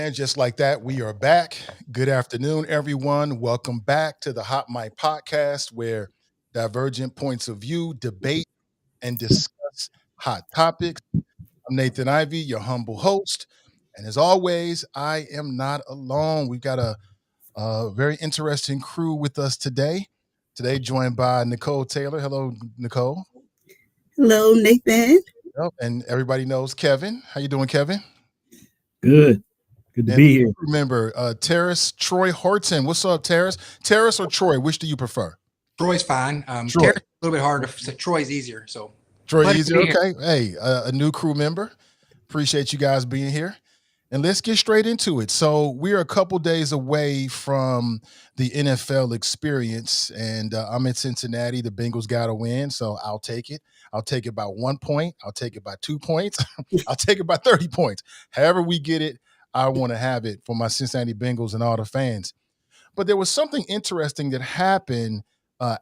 And just like that, we are back. Good afternoon, everyone. Welcome back to the Hot Mic Podcast, where divergent points of view debate and discuss hot topics. I'm Nathan Ivey, your humble host. And as always, I am not alone. We've got a very interesting crew with us today. Today, joined by Nicole Taylor. Hello, Nicole. Hello, Nathan. Yep, and everybody knows Kevin. How you doing, Kevin? Good. Good to be here. Remember, Tarris, Troy Horton. What's up, Tarris? Tarris or Troy? Which do you prefer? Troy's fine. Troy. Tarris, a little bit harder. Troy's easier. So Troy easier. Okay. Hey, a new crew member. Appreciate you guys being here. And let's get straight into it. So we're a couple days away from the NFL experience, and I'm in Cincinnati. The Bengals got to win, so I'll take it. I'll take it by 1 point. I'll take it by 2 points. I'll take it by 30 points. However we get it, I want to have it for my Cincinnati Bengals and all the fans. But there was something interesting that happened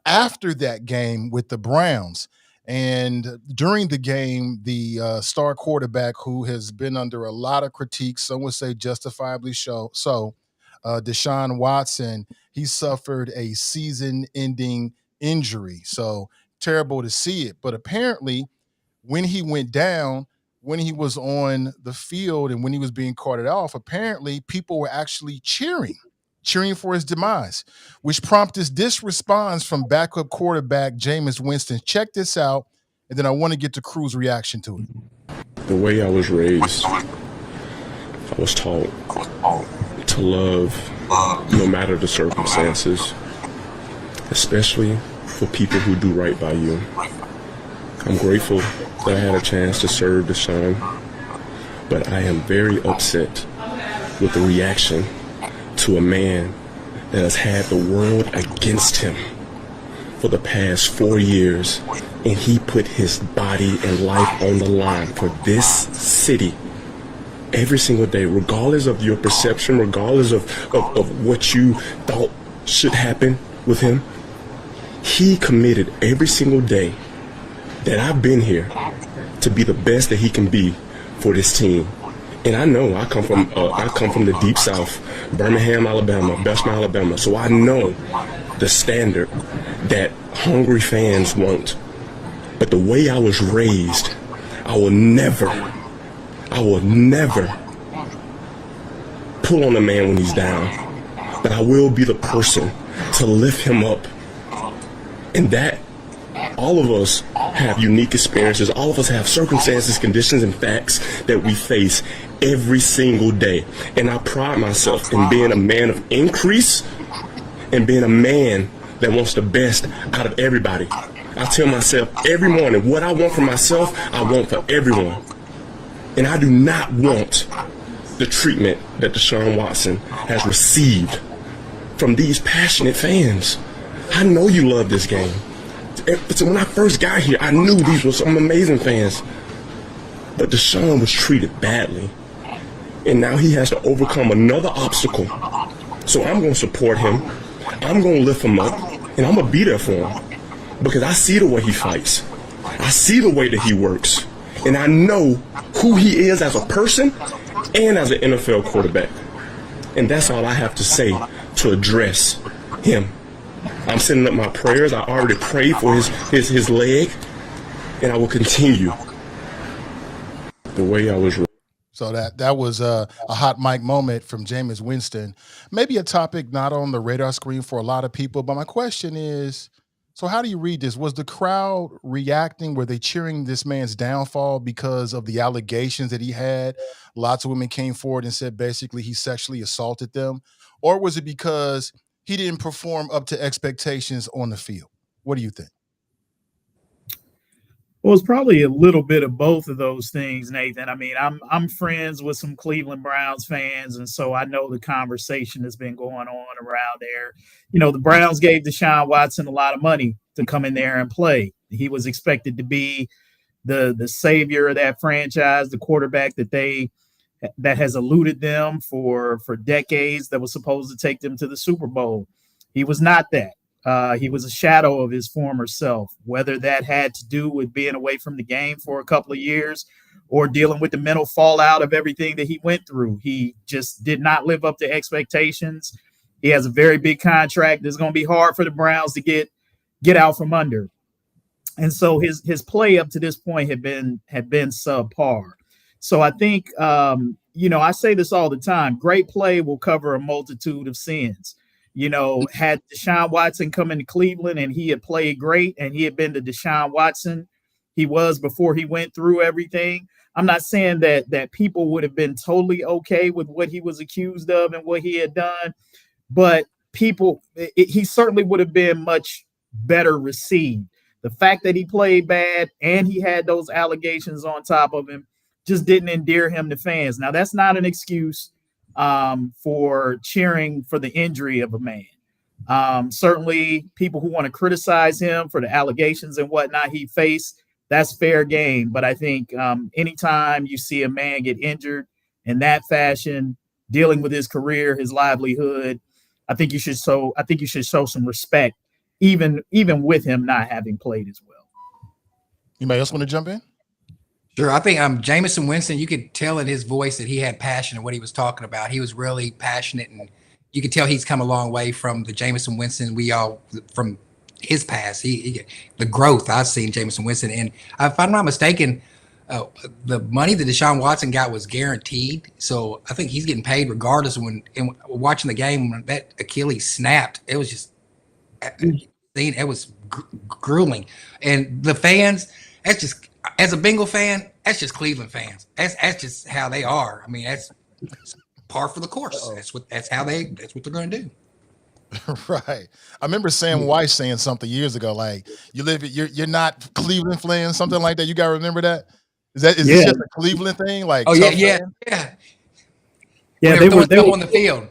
after that game with the Browns. And during the game, the star quarterback, who has been under a lot of critique, some would say justifiably so, Deshaun Watson, he suffered a season-ending injury. So terrible to see it. But apparently, when he went down, when he was on the field and when he was being carted off, apparently people were actually cheering for his demise, which prompted this response from backup quarterback Jameis Winston. Check this out, and then I want to get the crew's reaction to it. The way I was raised, I was taught to love no matter the circumstances, especially for people who do right by you. I'm grateful that I had a chance to serve Deshaun, but I am very upset with the reaction to a man that has had the world against him for the past 4 years, and he put his body and life on the line for this city every single day, regardless of your perception, regardless of what you thought should happen with him. He committed every single day that I've been here to be the best that he can be for this team. And I know I come from the deep south, Birmingham, Alabama, Bessemer, Alabama. So I know the standard that hungry fans want. But the way I was raised, I will never pull on a man when he's down. But I will be the person to lift him up. And that all of us have unique experiences. All of us have circumstances, conditions, and facts that we face every single day. And I pride myself in being a man of increase and being a man that wants the best out of everybody. I tell myself every morning, what I want for myself, I want for everyone. And I do not want the treatment that Deshaun Watson has received from these passionate fans. I know you love this game. So when I first got here, I knew these were some amazing fans. But Deshaun was treated badly. And now he has to overcome another obstacle. So I'm going to support him. I'm going to lift him up. And I'm going to be there for him. Because I see the way he fights. I see the way that he works. And I know who he is as a person and as an NFL quarterback. And that's all I have to say to address him. I'm sending up my prayers. I already prayed for his leg. And I will continue the way I was. So that was a hot mic moment from Jameis Winston. Maybe a topic not on the radar screen for a lot of people. But my question is, so how do you read this? Was the crowd reacting? Were they cheering this man's downfall because of the allegations that he had? Lots of women came forward and said basically he sexually assaulted them. Or was it because he didn't perform up to expectations on the field? What do you think? Well, it's probably a little bit of both of those things, Nathan. I mean, I'm friends with some Cleveland Browns fans, and so I know the conversation that's been going on around there. You know, the Browns gave Deshaun Watson a lot of money to come in there and play. He was expected to be the savior of that franchise, the quarterback that has eluded them for decades, that was supposed to take them to the Super Bowl. He was not that. He was a shadow of his former self, whether that had to do with being away from the game for a couple of years or dealing with the mental fallout of everything that he went through. He just did not live up to expectations. He has a very big contract that's going to be hard for the Browns to get out from under. And so his play up to this point had been subpar. So I think, I say this all the time, great play will cover a multitude of sins. You know, had Deshaun Watson come into Cleveland and he had played great and he had been the Deshaun Watson he was before he went through everything, I'm not saying that people would have been totally okay with what he was accused of and what he had done, but he certainly would have been much better received. The fact that he played bad and he had those allegations on top of him just didn't endear him to fans. Now, that's not an excuse for cheering for the injury of a man. Certainly people who want to criticize him for the allegations and whatnot he faced, that's fair game. But I think anytime you see a man get injured in that fashion, dealing with his career, his livelihood, I think you should show some respect, even with him not having played as well. Anybody else want to jump in? Sure. I think Jameson Winston, you could tell in his voice that he had passion in what he was talking about. He was really passionate, and you could tell he's come a long way from the Jameson Winston from his past. The growth I've seen Jameson Winston. And if I'm not mistaken, the money that Deshaun Watson got was guaranteed. So I think he's getting paid regardless. When watching the game, when that Achilles snapped, it was just it was grueling. And the fans, that's just, as a Bengal fan, that's just Cleveland fans. That's just how they are. I mean, that's par for the course. That's what they're going to do. Right. I remember Sam Weiss saying something years ago, like you're not Cleveland fans, something like that. You gotta remember that. Is this just a Cleveland thing? Like, Yeah, they were on the field.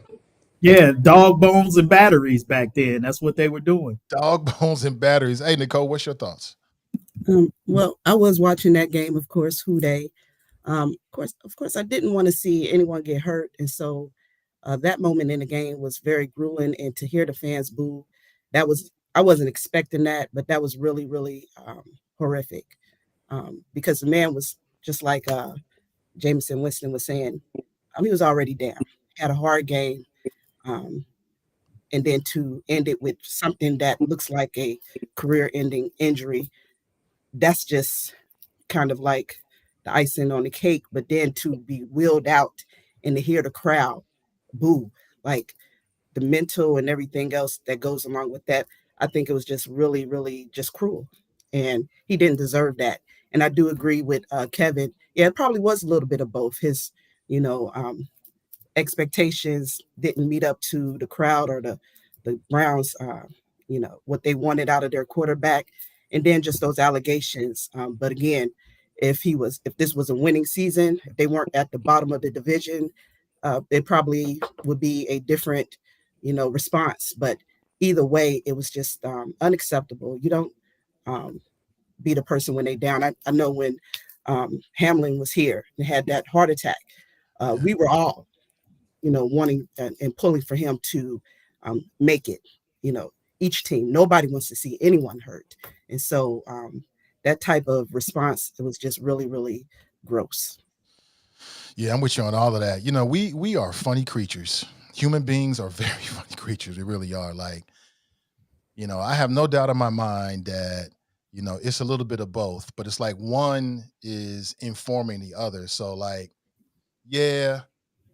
Yeah, dog bones and batteries back then. That's what they were doing. Dog bones and batteries. Hey, Nicole, what's your thoughts? Well, I was watching that game, of course, Who Dey. Of course, I didn't want to see anyone get hurt, and so that moment in the game was very grueling. And to hear the fans boo, I wasn't expecting that, but that was really, really horrific. Because the man was just like Jameson Winston was saying, he was already down, had a hard game, and then to end it with something that looks like a career-ending injury. That's just kind of like the icing on the cake, but then to be wheeled out and to hear the crowd boo, like the mental and everything else that goes along with that, I think it was just really, really just cruel. And he didn't deserve that. And I do agree with Kevin. Yeah, it probably was a little bit of both. His expectations didn't meet up to the crowd or the Browns, what they wanted out of their quarterback, and then just those allegations. But again, if this was a winning season, if they weren't at the bottom of the division, it probably would be a different, response. But either way, it was just unacceptable. You don't beat a person when they're down. I know when Hamlin was here and had that heart attack, we were all wanting and pulling for him to make it, each team. Nobody wants to see anyone hurt. And so that type of response, it was just really, really gross. Yeah, I'm with you on all of that. We are funny creatures. Human beings are very funny creatures. We really are. Like, I have no doubt in my mind that, it's a little bit of both, but it's like one is informing the other. So like, yeah,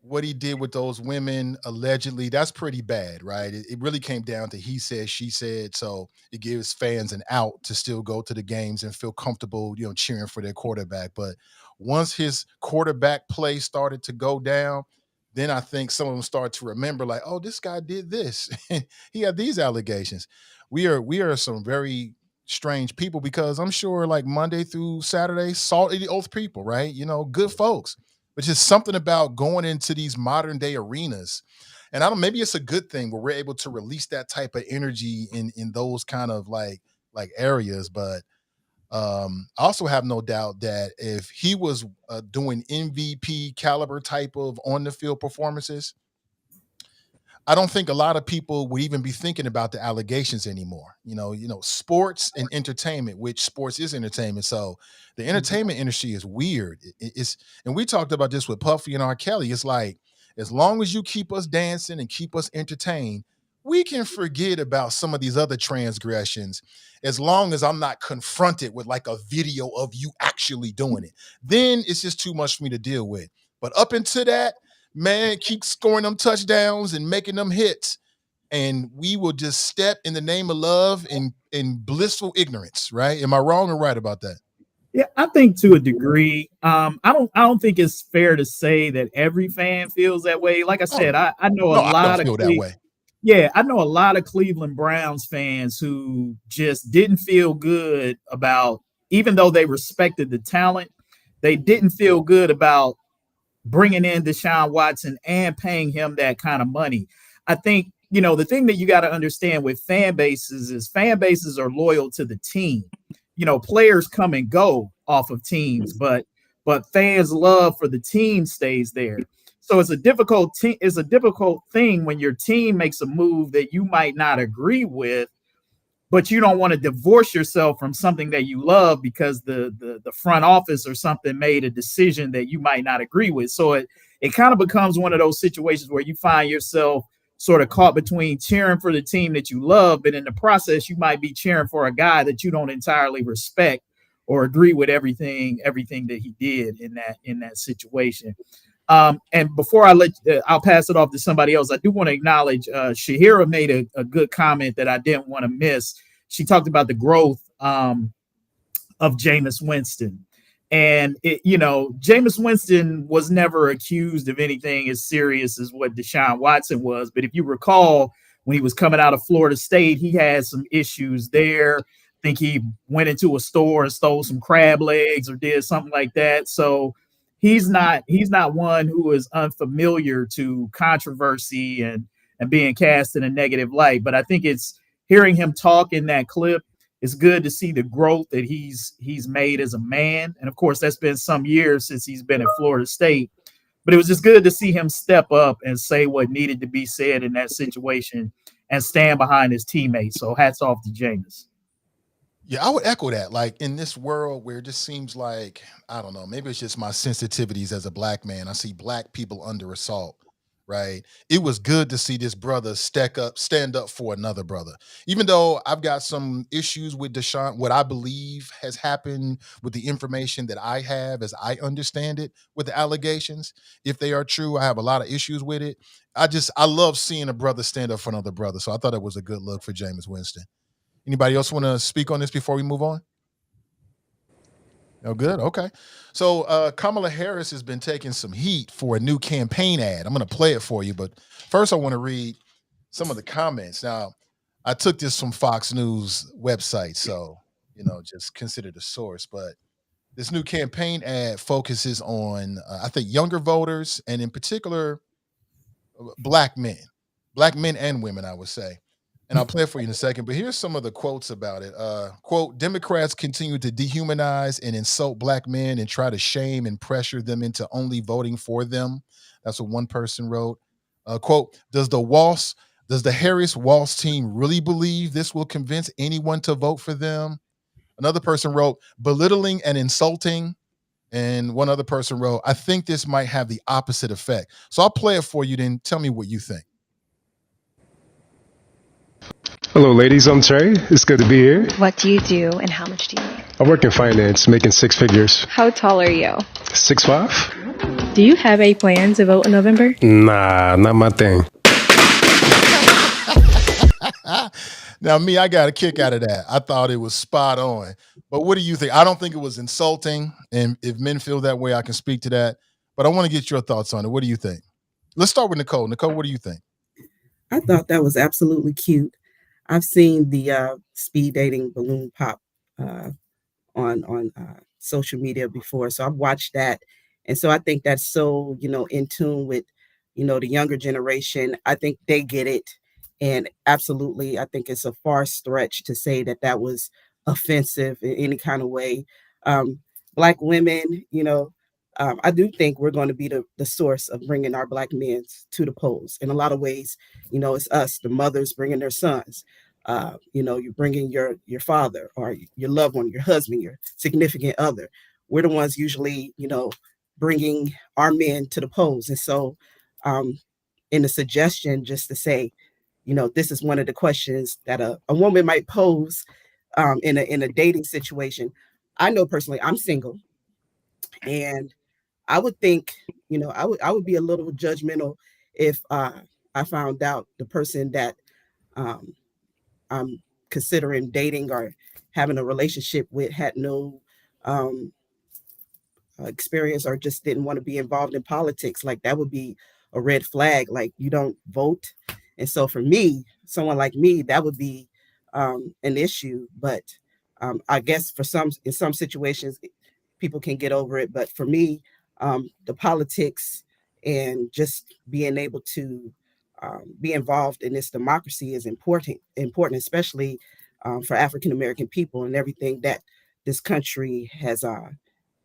what he did with those women allegedly, that's pretty bad, right? It really came down to he said, she said. So it gives fans an out to still go to the games and feel comfortable, cheering for their quarterback. But once his quarterback play started to go down, then I think some of them start to remember, like, oh, this guy did this. He had these allegations. We are some very strange people, because I'm sure like Monday through Saturday, salt of the oath people, right? Good folks. But just something about going into these modern day arenas. And maybe it's a good thing where we're able to release that type of energy in those kind of like areas. But I also have no doubt that if he was doing MVP caliber type of on the field performances, I don't think a lot of people would even be thinking about the allegations anymore. Sports and entertainment, which sports is entertainment. So the entertainment industry is weird. It's, and we talked about this with Puffy and R. Kelly. It's like, as long as you keep us dancing and keep us entertained, we can forget about some of these other transgressions, as long as I'm not confronted with like a video of you actually doing it. Then it's just too much for me to deal with. But up until that, man, keep scoring them touchdowns and making them hits, and we will just step in the name of love and in blissful ignorance, right? Am I wrong or right about that? Yeah, I think to a degree. I don't think it's fair to say that every fan feels that way. Like I said, Oh, I know a no, I don't lot of feel that way. yeah, I know a lot of Cleveland Browns fans who just didn't feel good about, even though they respected the talent, they didn't feel good about bringing in Deshaun Watson and paying him that kind of money. I think, the thing that you got to understand with fan bases is fan bases are loyal to the team. Players come and go off of teams, but fans' love for the team stays there. So it's a difficult thing when your team makes a move that you might not agree with, but you don't want to divorce yourself from something that you love because the front office or something made a decision that you might not agree with. So it kind of becomes one of those situations where you find yourself sort of caught between cheering for the team that you love, but in the process, you might be cheering for a guy that you don't entirely respect or agree with everything that he did in that situation. And before I'll pass it off to somebody else. I do want to acknowledge Shahira made a good comment that I didn't want to miss. She talked about the growth of Jameis Winston. And, Jameis Winston was never accused of anything as serious as what Deshaun Watson was. But if you recall, when he was coming out of Florida State, he had some issues there. I think he went into a store and stole some crab legs or did something like that. So he's not one who is unfamiliar to controversy and being cast in a negative light. But I think it's hearing him talk in that clip. It's good to see the growth that he's made as a man. And of course, that's been some years since he's been at Florida State. But it was just good to see him step up and say what needed to be said in that situation and stand behind his teammates. So hats off to Jameis. Yeah, I would echo that. Like, in this world where it just seems like, I don't know, maybe it's just my sensitivities as a black man. I see black people under assault, right? It was good to see this brother stand up for another brother. Even though I've got some issues with Deshaun, what I believe has happened with the information that I have as I understand it with the allegations, if they are true, I have a lot of issues with it. I love seeing a brother stand up for another brother. So I thought it was a good look for Jameis Winston. Anybody else want to speak on this before we move on? Oh, good. Okay. So Kamala Harris has been taking some heat for a new campaign ad. I'm going to play it for you, but first I want to read some of the comments. Now, I took this from Fox News website, so just consider the source. But this new campaign ad focuses on, I think, younger voters, and in particular, black men and women, I would say. And I'll play it for you in a second. But here's some of the quotes about it. Quote, Democrats continue to dehumanize and insult black men and try to shame and pressure them into only voting for them. That's what one person wrote. Quote, does the Harris Walsh team really believe this will convince anyone to vote for them? Another person wrote, belittling and insulting. And one other person wrote, I think this might have the opposite effect. So I'll play it for you, then tell me what you think. Hello, ladies. I'm Trey. It's good to be here. What do you do and how much do you make? I work in finance, making six figures. How tall are you? 6'5". Do you have a plan to vote in November? Nah, not my thing. Now, me, I got a kick out of that. I thought it was spot on. But what do you think? I don't think it was insulting. And if men feel that way, I can speak to that. But I want to get your thoughts on it. What do you think? Let's start with Nicole. Nicole, what do you think? I thought that was absolutely cute. I've seen the speed dating balloon pop on social media before, so I've watched that, and so I think that's so in tune with the younger generation. I think they get it, and absolutely, I think it's a far stretch to say that that was offensive in any kind of way. Black women, I do think we're going to be the source of bringing our black men to the polls. In a lot of ways, it's us, the mothers bringing their sons. You're bringing your father or your loved one, your husband, your significant other. We're the ones usually, bringing our men to the polls. And so in the suggestion, just to say, this is one of the questions that a woman might pose in a dating situation. I know personally, I'm single, and I would think, I would be a little judgmental if I found out the person that I'm considering dating or having a relationship with had no experience or just didn't want to be involved in politics. Like that would be a red flag. Like you don't vote, and so for me, someone like me, that would be an issue. But I guess in some situations, people can get over it. But for me, the politics and just being able to be involved in this democracy is important, especially for African American people and everything that this country has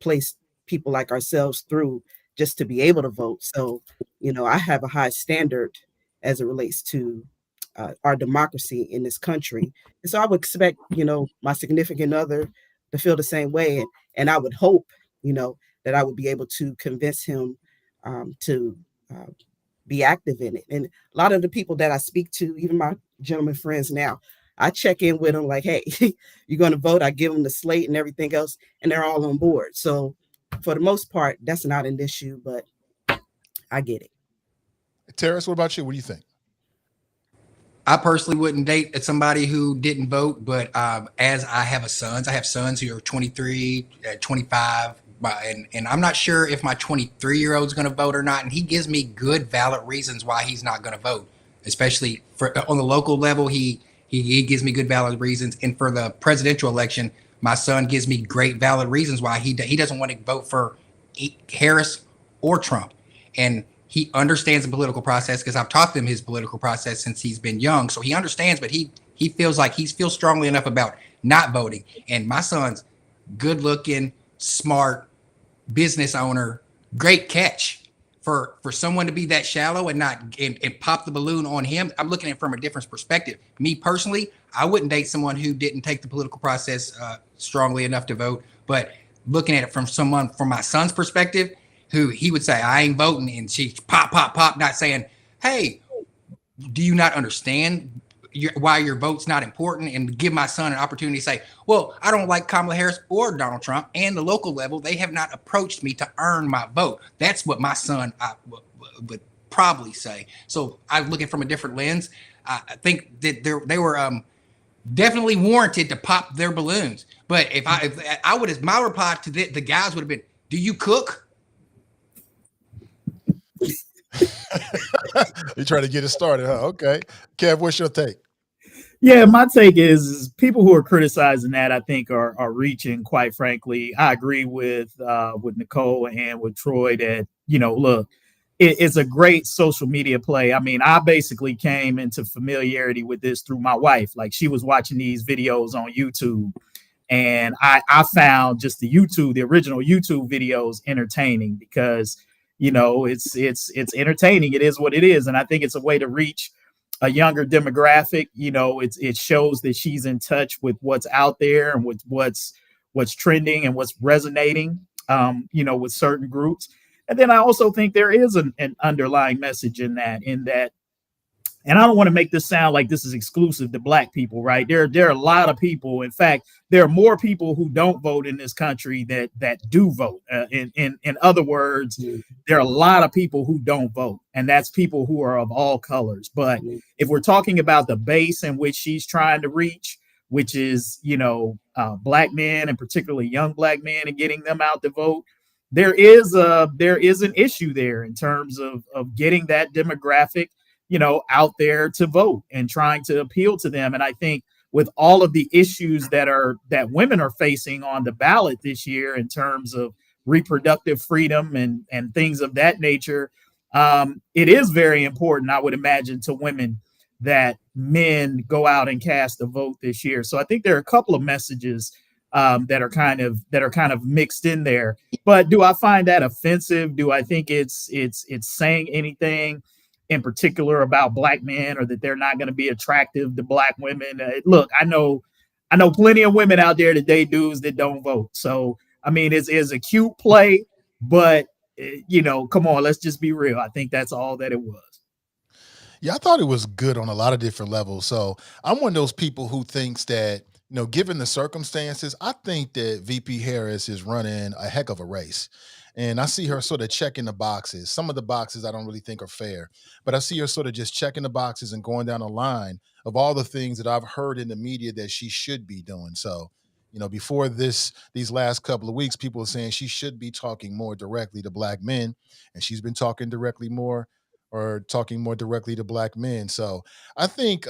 placed people like ourselves through just to be able to vote. So, I have a high standard as it relates to our democracy in this country. And so I would expect, my significant other to feel the same way. And I would hope, that I would be able to convince him to be active in it. And a lot of the people that I speak to, even my gentleman friends now, I check in with them like, hey, you're going to vote. I give them the slate and everything else, and they're all on board. So for the most part, that's not an issue, but I get it. Tarris, what about you? What do you think? I personally wouldn't date somebody who didn't vote, but as I have sons who are 23, 25, and I'm not sure if my 23-year-old is going to vote or not. And he gives me good, valid reasons why he's not going to vote, especially on the local level. He gives me good, valid reasons. And for the presidential election, my son gives me great, valid reasons why he doesn't want to vote for Harris or Trump. And he understands the political process because I've taught him his political process since he's been young. So he understands, but he feels like he feels strongly enough about not voting. And my son's good looking, smart, business owner, great catch. For someone to be that shallow and not and pop the balloon on him, I'm looking at it from a different perspective. Me personally, I wouldn't date someone who didn't take the political process strongly enough to vote. But looking at it from my son's perspective, who he would say, I ain't voting, and she pop, not saying, hey, do you not understand why your vote's not important? And give my son an opportunity to say, well, I don't like Kamala Harris or Donald Trump, and the local level, they have not approached me to earn my vote. That's what my son would probably say. So I look at it from a different lens. I think that they were definitely warranted to pop their balloons. But if I would have, my reply to the guys would have been, "Do you cook?" You trying to get it started, huh? Okay. Kev, what's your take? Yeah, my take is people who are criticizing that, I think, are reaching. Quite frankly, I agree with Nicole and with Troy that, look, it's a great social media play. I mean, I basically came into familiarity with this through my wife. Like, she was watching these videos on YouTube, and I found just the original YouTube videos entertaining because it's entertaining. It is what it is, and I think it's a way to reach a younger demographic. It shows that she's in touch with what's out there and with what's trending and what's resonating, with certain groups. And then I also think there is an underlying message in that, and I don't want to make this sound like this is exclusive to Black people, right? There are a lot of people. In fact, there are more people who don't vote in this country that do vote. In other words, there are a lot of people who don't vote, and that's people who are of all colors. But if we're talking about the base in which she's trying to reach, which is Black men, and particularly young Black men, and getting them out to vote, there is an issue there in terms of getting that demographic out there to vote and trying to appeal to them. And I think with all of the issues that women are facing on the ballot this year in terms of reproductive freedom and things of that nature, it is very important, I would imagine, to women that men go out and cast a vote this year. So I think there are a couple of messages that are kind of mixed in there. But do I find that offensive? Do I think it's saying anything in particular about Black men, or that they're not going to be attractive to Black women? Look, I know plenty of women out there that date dudes that don't vote. So, I mean, it's a cute play, but come on, let's just be real. I think that's all that it was. Yeah, I thought it was good on a lot of different levels. So I'm one of those people who thinks that, given the circumstances, I think that VP Harris is running a heck of a race. And I see her sort of checking the boxes. Some of the boxes I don't really think are fair, but I see her sort of just checking the boxes and going down the line of all the things that I've heard in the media that she should be doing. So, before these last couple of weeks, people were saying she should be talking more directly to Black men, and she's been talking more directly to Black men. So I think,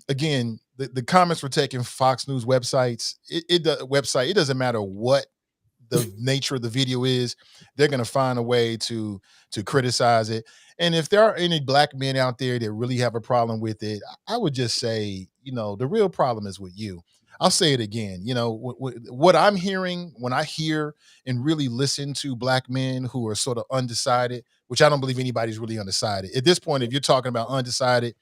again, the comments were taking Fox News websites. It doesn't matter what the nature of the video is, they're going to find a way to criticize it. And if there are any Black men out there that really have a problem with it, I would just say, the real problem is with you. I'll say it again. What I'm hearing when I hear and really listen to Black men who are sort of undecided, which I don't believe anybody's really undecided. At this point, if you're talking about undecided,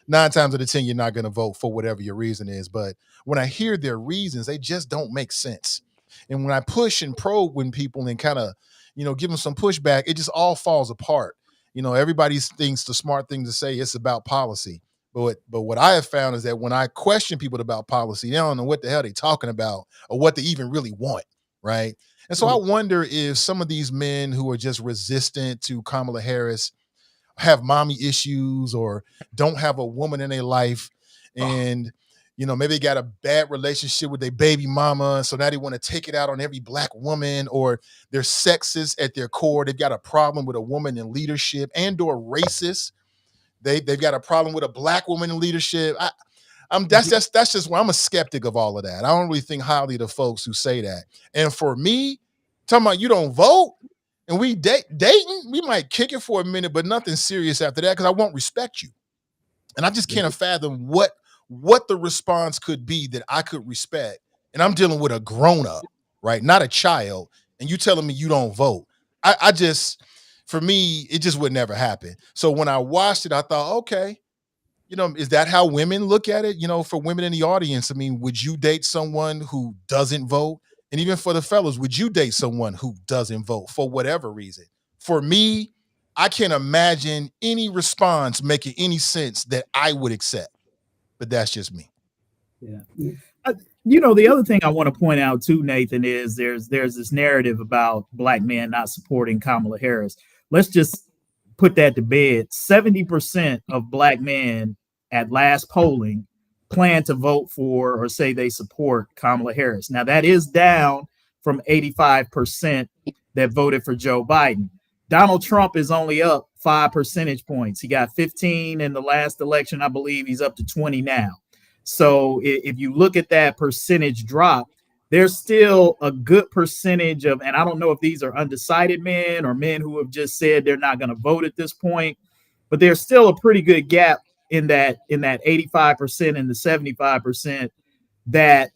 9 times out of 10, you're not going to vote for whatever your reason is. But when I hear their reasons, they just don't make sense. And when I push and probe when people and kind of, give them some pushback, it just all falls apart. Everybody thinks the smart thing to say is about policy. But what I have found is that when I question people about policy, they don't know what the hell they're talking about or what they even really want, right? And so I wonder if some of these men who are just resistant to Kamala Harris have mommy issues or don't have a woman in their life, and maybe they got a bad relationship with their baby mama, so now they want to take it out on every Black woman, or they're sexist at their core. They've got a problem with a woman in leadership, and or racist. They've got a problem with a Black woman in leadership. That's just where I'm a skeptic of all of that. I don't really think highly of the folks who say that. And for me, talking about you don't vote and we dating, we might kick it for a minute, but nothing serious after that because I won't respect you. And I just can't fathom what the response could be that I could respect. And I'm dealing with a grown-up, right? Not a child. And you telling me you don't vote. I just, for me, it just would never happen. So when I watched it, I thought, okay, is that how women look at it? For women in the audience, I mean, would you date someone who doesn't vote? And even for the fellas, would you date someone who doesn't vote for whatever reason? For me, I can't imagine any response making any sense that I would accept. But that's just me. Yeah. The other thing I want to point out too, Nathan, is there's this narrative about Black men not supporting Kamala Harris. Let's just put that to bed. 70% of Black men at last polling plan to vote for or say they support Kamala Harris. Now, that is down from 85% that voted for Joe Biden. Donald Trump is only up 5 percentage points. He got 15 in the last election. I believe he's up to 20 now. So if you look at that percentage drop, there's still a good percentage of, and I don't know if these are undecided men or men who have just said they're not going to vote at this point, but there's still a pretty good gap in that 85% and the 75% that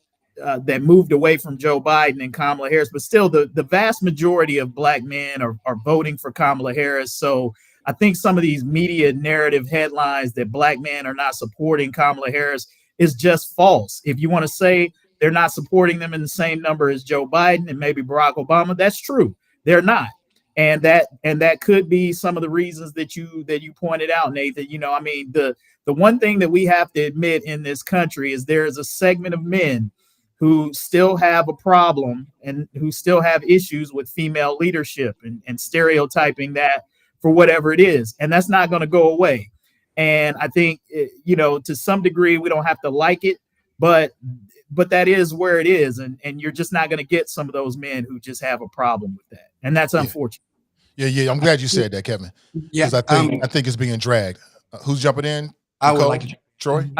moved away from Joe Biden and Kamala Harris. But still, the vast majority of Black men are voting for Kamala Harris. So I think some of these media narrative headlines that Black men are not supporting Kamala Harris is just false. If you want to say they're not supporting them in the same number as Joe Biden and maybe Barack Obama, that's true. They're not. And that could be some of the reasons that you pointed out, Nathan. You know, I mean, the one thing that we have to admit in this country is there is a segment of men who still have a problem and who still have issues with female leadership and stereotyping that for whatever it is. And that's not going to go away. And I think, you know, to some degree, we don't have to like it, but that is where it is. And you're just not going to get some of those men who just have a problem with that. And that's unfortunate. Yeah. I'm glad you said that, Kevin. Yeah, because I think it's being dragged. Who's jumping in? Nicole? I would like to. Troy?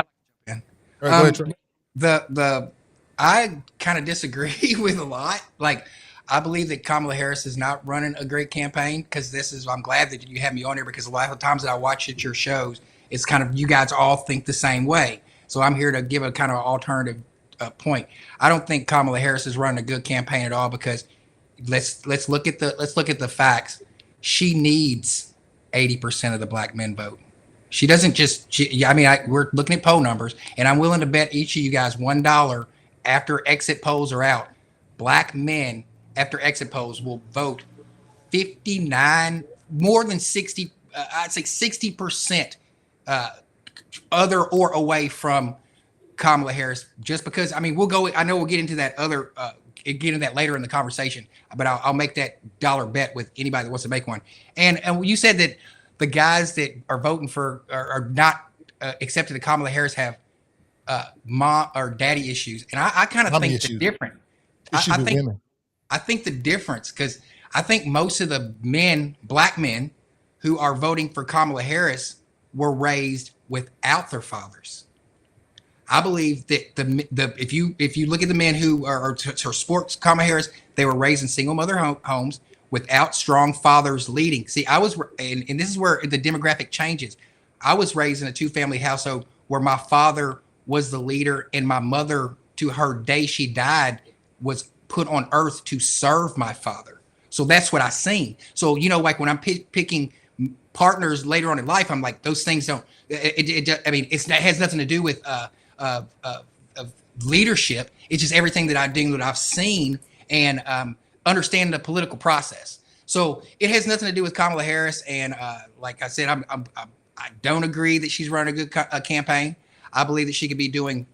Yeah. All right, go ahead, Troy. I kind of disagree with a lot. Like, I believe that Kamala Harris is not running a great campaign because I'm glad that you have me on here because a lot of times that I watch at your shows, it's kind of, you guys all think the same way. So I'm here to give a kind of alternative point. I don't think Kamala Harris is running a good campaign at all because let's look at the facts. She needs 80% of the Black men vote. She doesn't we're looking at poll numbers, and I'm willing to bet each of you guys $1 after exit polls are out. Black men after exit polls will vote 59, more than 60, I'd say 60% other or away from Kamala Harris, just because, I mean, I know we'll get into that later in the conversation, but I'll make that dollar bet with anybody that wants to make one. And you said that the guys that are voting for are not accepting the Kamala Harris have mom or daddy issues. And I kind of think the different. I think the difference, because I think most of the men, Black men, who are voting for Kamala Harris were raised without their fathers. I believe that if you look at the men who are sports Kamala Harris, they were raised in single mother homes without strong fathers leading. See, and this is where the demographic changes. I was raised in a 2-family household where my father was the leader and my mother, to her day she died, was put on earth to serve my father. So that's what I seen. So, you know, like when I'm picking partners later on in life, I'm like, those things don't, it has nothing to do with leadership. It's just everything that I do, that I've seen and understand the political process. So it has nothing to do with Kamala Harris. And like I said, I don't agree that she's running a good campaign. I believe that she could be doing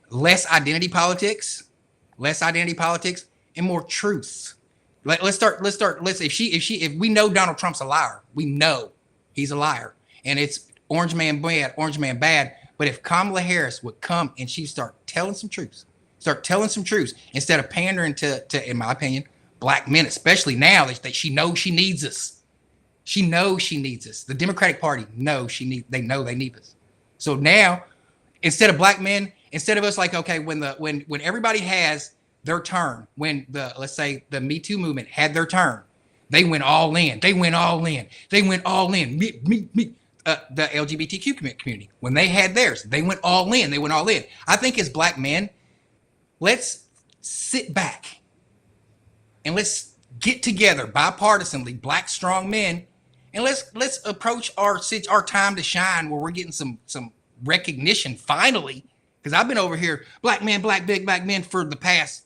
less identity politics, and more truth. If we know Donald Trump's a liar, we know he's a liar, and it's orange man bad. But if Kamala Harris would come and she start telling some truths instead of pandering to, in my opinion, Black men, especially now that she knows she needs us. She knows she needs us. The Democratic Party they know they need us. So now, instead of Black men, instead of us like, okay, when everybody has their turn, when let's say the Me Too movement had their turn, they went all in. Me. The LGBTQ community, when they had theirs, they went all in. I think as Black men, let's sit back and let's get together bipartisanly, Black strong men, and let's approach our time to shine, where we're getting some recognition finally. Because I've been over here, big Black men for the past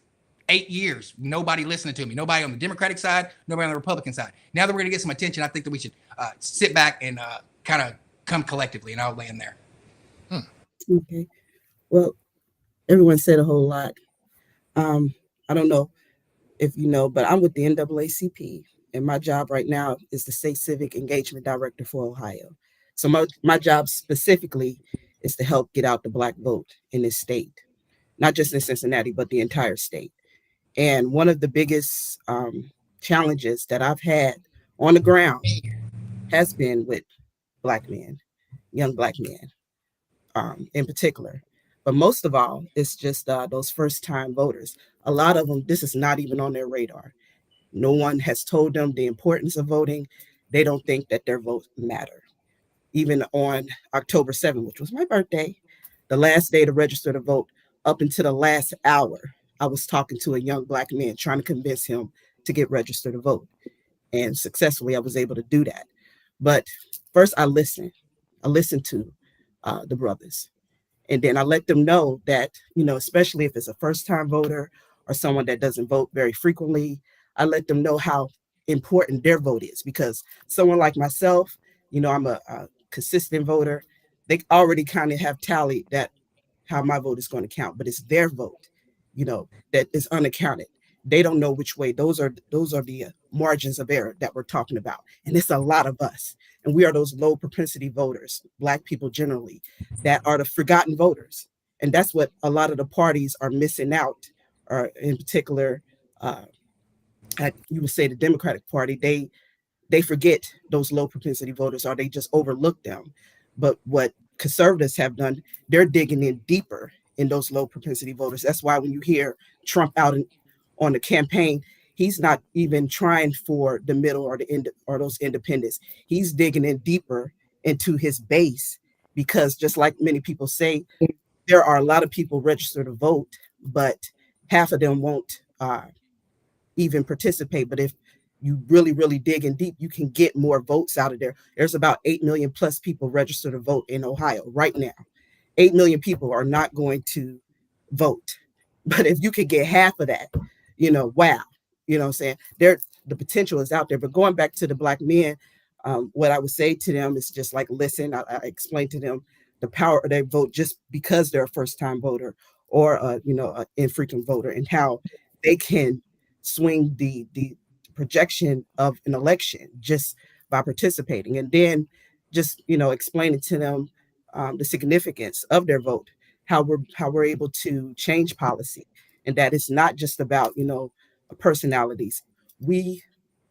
8 years. Nobody listening to me. Nobody on the Democratic side. Nobody on the Republican side. Now that we're going to get some attention, I think that we should sit back and kind of come collectively, and I'll land there. Okay. Well, everyone said a whole lot. I don't know if you know, but I'm with the NAACP, and my job right now is the State Civic Engagement Director for Ohio. So my job specifically is to help get out the Black vote in this state, not just in Cincinnati, but the entire state. And one of the biggest challenges that I've had on the ground has been with Black men, young Black men in particular. But most of all, it's just those first time voters. A lot of them, this is not even on their radar. No one has told them the importance of voting. They don't think that their vote matter. Even on October 7th, which was my birthday, the last day to register to vote, up until the last hour, I was talking to a young Black man trying to convince him to get registered to vote. And successfully, I was able to do that. But first, I listened. I listened to the brothers. And then I let them know that, especially if it's a first time voter or someone that doesn't vote very frequently, I let them know how important their vote is, because someone like myself, I'm a consistent voter. They already kind of have tallied that how my vote is going to count, but it's their vote, that is unaccounted. They don't know which way. Those are the margins of error that we're talking about. And it's a lot of us. And we are those low propensity voters, Black people generally, that are the forgotten voters. And that's what a lot of the parties are missing out, or in particular, you would say the Democratic Party, they forget those low propensity voters, or they just overlook them. But what conservatives have done, they're digging in deeper in those low propensity voters. That's why when you hear Trump out on the campaign, he's not even trying for the middle or or those independents. He's digging in deeper into his base, because just like many people say, there are a lot of people registered to vote, but half of them won't even participate. But if you really, really dig in deep, you can get more votes out of there. There's about 8 million plus people registered to vote in Ohio right now. 8 million people are not going to vote. But if you could get half of that, wow, what I'm saying? The potential is out there. But going back to the Black men, what I would say to them is just like, listen, I explain to them the power of their vote just because they're a first time voter or, an infrequent voter, and how they can swing the projection of an election just by participating. And then just, explaining to them the significance of their vote, how we're able to change policy, and that it's not just about, personalities. We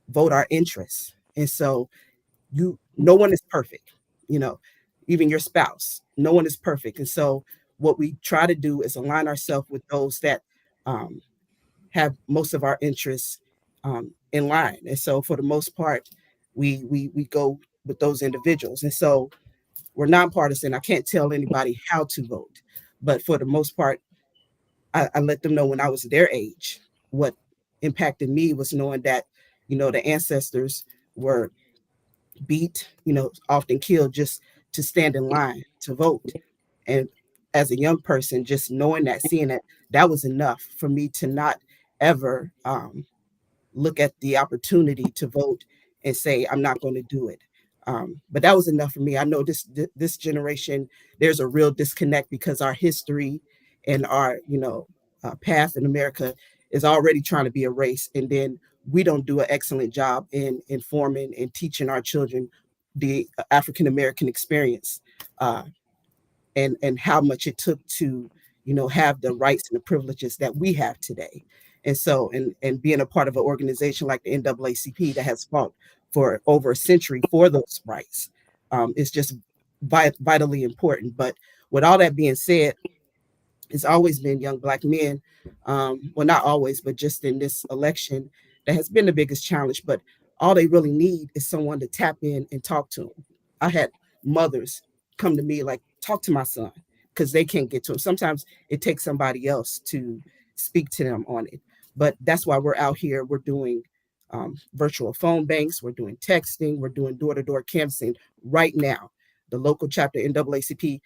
vote our interests. And so no one is perfect, even your spouse, no one is perfect. And so what we try to do is align ourselves with those that have most of our interests in line. And so for the most part, we go with those individuals. And so we're nonpartisan. I can't tell anybody how to vote, but for the most part, I let them know when I was their age. What impacted me was knowing that, the ancestors were beat, often killed just to stand in line to vote. And as a young person, just knowing that, seeing that was enough for me to not ever look at the opportunity to vote and say, I'm not going to do it. But that was enough for me. I know this generation, there's a real disconnect because our history and our, path in America is already trying to be erased. And then we don't do an excellent job in informing and teaching our children the African American experience and how much it took to, have the rights and the privileges that we have today. And so, and being a part of an organization like the NAACP that has fought for over a century for those rights is just vitally important. But with all that being said, it's always been young Black men, well, not always, but just in this election, that has been the biggest challenge. But all they really need is someone to tap in and talk to them. I had mothers come to me like, talk to my son, because they can't get to him. Sometimes it takes somebody else to speak to them on it. But that's why we're out here. We're doing virtual phone banks. We're doing texting. We're doing door-to-door canvassing right now. The local chapter NAACP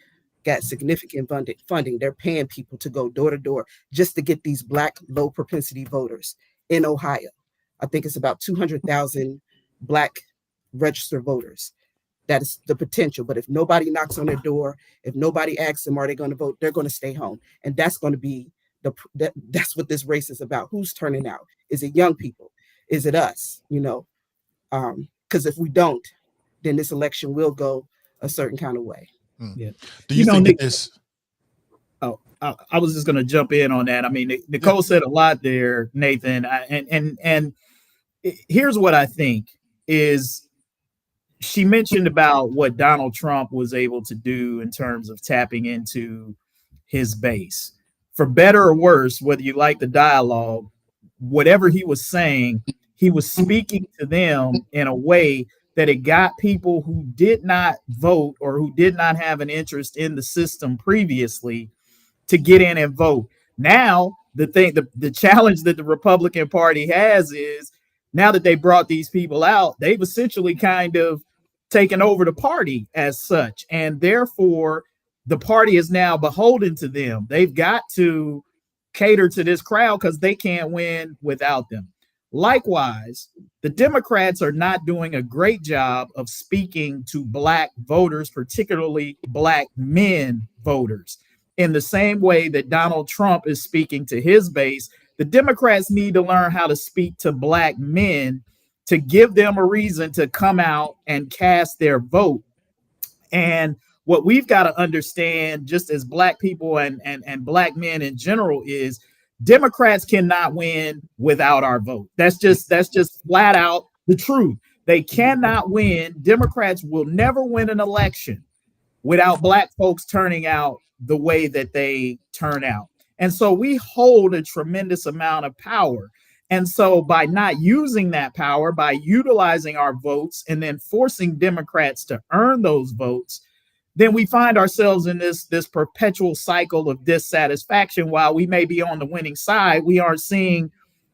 got significant funding. They're paying people to go door to door just to get these Black low propensity voters in Ohio. I think it's about 200,000 Black registered voters. That is the potential. But if nobody knocks on their door, if nobody asks them, are they going to vote? They're going to stay home. And that's going to be that's what this race is about. Who's turning out? Is it young people? Is it us? Because if we don't, then this election will go a certain kind of way. Mm. Yeah. Do You you know, think that Nick, this? oh, I was just going to jump in on that. I mean, Yeah. Nicole said a lot there, Nathan. And here's what I think is she mentioned about what Donald Trump was able to do in terms of tapping into his base. For better or worse, whether you like the dialogue, whatever he was saying, he was speaking to them in a way that it got people who did not vote or who did not have an interest in the system previously to get in and vote. Now, the challenge that the Republican Party has is now that they brought these people out, they've essentially kind of taken over the party as such. And therefore, the party is now beholden to them. They've got to cater to this crowd because they can't win without them. Likewise, the Democrats are not doing a great job of speaking to Black voters, particularly Black men voters, in the same way that Donald Trump is speaking to his base. The Democrats need to learn how to speak to Black men to give them a reason to come out and cast their vote. And what we've got to understand, just as Black people and Black men in general, is Democrats cannot win without our vote. That's just flat out the truth. They cannot win. Democrats will never win an election without Black folks turning out the way that they turn out. And so we hold a tremendous amount of power. And so by not using that power, by utilizing our votes and then forcing Democrats to earn those votes, then we find ourselves in this perpetual cycle of dissatisfaction. While we may be on the winning side, we aren't seeing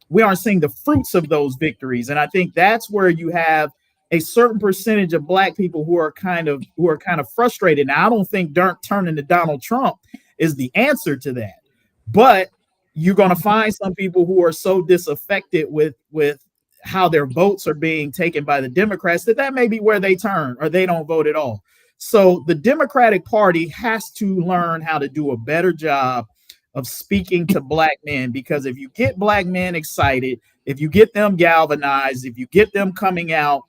the fruits of those victories. And I think that's where you have a certain percentage of Black people who are kind of frustrated. Now, I don't think turning to Donald Trump is the answer to that, but you're going to find some people who are so disaffected with how their votes are being taken by the Democrats that may be where they turn or they don't vote at all. So the Democratic Party has to learn how to do a better job of speaking to Black men, because if you get Black men excited, if you get them galvanized, if you get them coming out,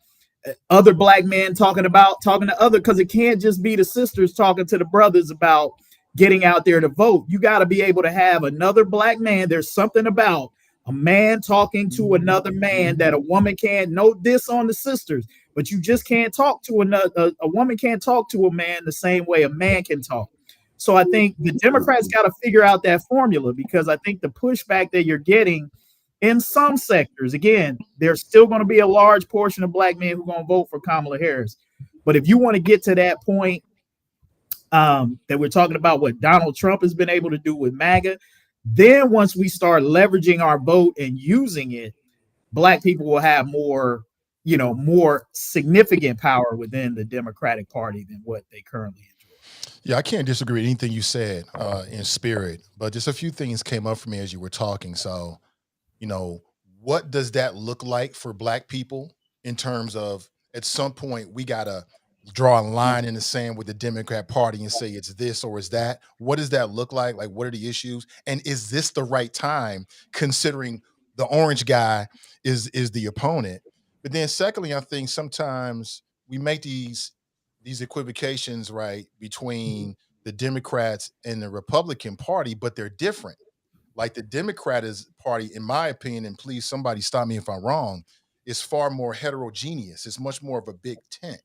other Black men talking to other, because it can't just be the sisters talking to the brothers about getting out there to vote. You got to be able to have another Black man. There's something about a man talking to another man that a woman can't. No diss on the sisters, but you just can't talk to a woman can't talk to a man the same way a man can talk. So I think the Democrats got to figure out that formula, because I think the pushback that you're getting in some sectors, again, there's still going to be a large portion of Black men who are going to vote for Kamala Harris. But if you want to get to that point that we're talking about what Donald Trump has been able to do with MAGA, then once we start leveraging our vote and using it, Black people will have more significant power within the Democratic Party than what they currently enjoy. Yeah, I can't disagree with anything you said in spirit, but just a few things came up for me as you were talking. So, what does that look like for Black people in terms of, at some point we got to draw a line in the sand with the Democrat Party and say it's this or it's that? What does that look like? Like, what are the issues? And is this the right time, considering the orange guy is the opponent? But then secondly, I think sometimes we make these equivocations, right, between the Democrats and the Republican Party, but they're different. Like, the Democratic Party, in my opinion, and please somebody stop me if I'm wrong, is far more heterogeneous. It's much more of a big tent.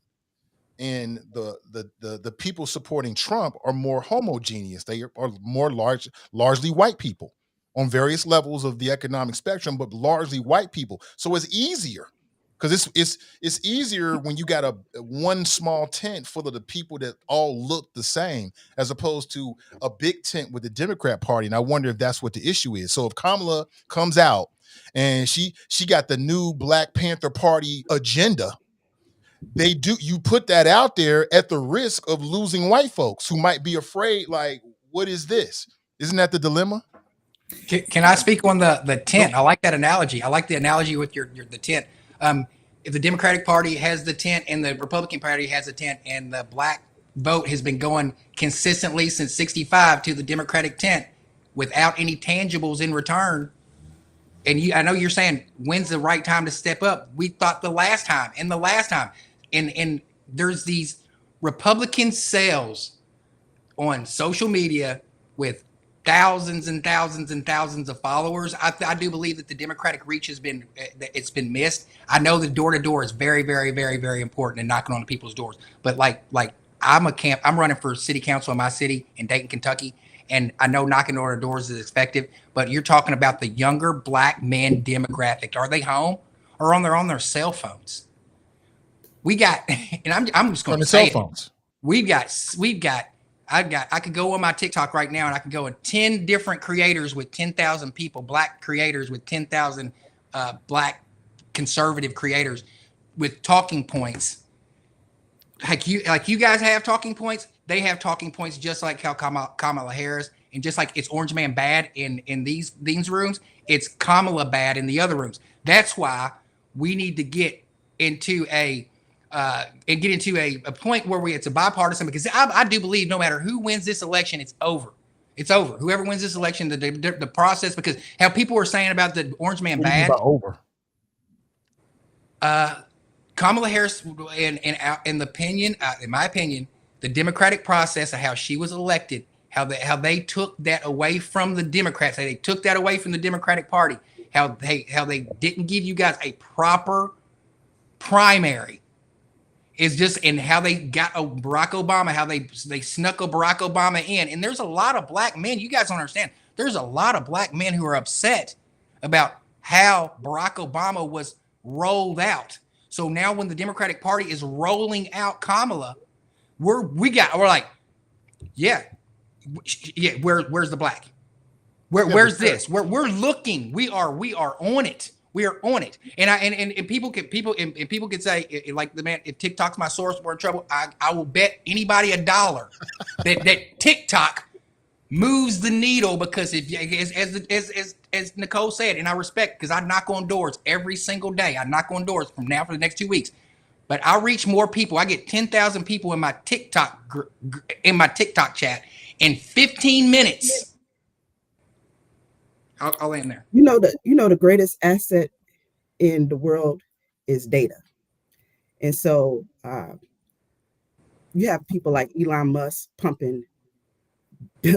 And the people supporting Trump are more homogeneous. They are more largely white people on various levels of the economic spectrum, but largely white people. So it's easier, because it's easier when you got a one small tent full of the people that all look the same, as opposed to a big tent with the Democrat Party. And I wonder if that's what the issue is. So if Kamala comes out and she got the new Black Panther Party agenda, you put that out there at the risk of losing white folks who might be afraid, like, what is this? Isn't that the dilemma? Can I speak on the tent? I like that analogy. I like the analogy with the tent. If the Democratic Party has the tent and the Republican Party has the tent, and the Black vote has been going consistently since '65 to the Democratic tent without any tangibles in return, and I know you're saying, when's the right time to step up? We thought the last time, and there's these Republican cells on social media with thousands and thousands and thousands of followers. I do believe that the Democratic reach has been missed. I know that door to door is very, very, very, very important and knocking on people's doors. But like I'm running for city council in my city in Dayton, Kentucky, and I know knocking door to doors is effective. But you're talking about the younger Black men demographic. Are they home or on their cell phones? We got, and I'm just going to say cell phones. We've got. I could go on my TikTok right now and I could go in 10 different creators with 10,000 people, Black creators with 10,000 Black conservative creators with talking points. Like you guys have talking points. They have talking points just like how Kamala Harris, and just like it's Orange Man bad in these rooms, it's Kamala bad in the other rooms. That's why we need to get into a point where it's a bipartisan, because I do believe no matter who wins this election, it's over. It's over. Whoever wins this election, the process, because how people were saying about the Orange Man bad. Over. Kamala Harris, in my opinion, the Democratic process of how she was elected, how they took that away from the Democrats, how they took that away from the Democratic Party, how they didn't give you guys a proper primary. Is just in how they got a Barack Obama, how they snuck a Barack Obama in. And there's a lot of Black men, you guys don't understand, there's a lot of Black men who are upset about how Barack Obama was rolled out. So now when the Democratic Party is rolling out Kamala, we're like, where's the Black? Where's this? We're looking. We are on it. We are on it. And people can say, like the man, if TikTok's my source, we're in trouble. I will bet anybody $1 that TikTok moves the needle, because as Nicole said, and I respect, because I knock on doors every single day. I knock on doors from now for the next 2 weeks. But I reach more people. I get 10,000 people in my TikTok chat in 15 minutes. I'll end there. You know the greatest asset in the world is data, and so you have people like Elon Musk pumping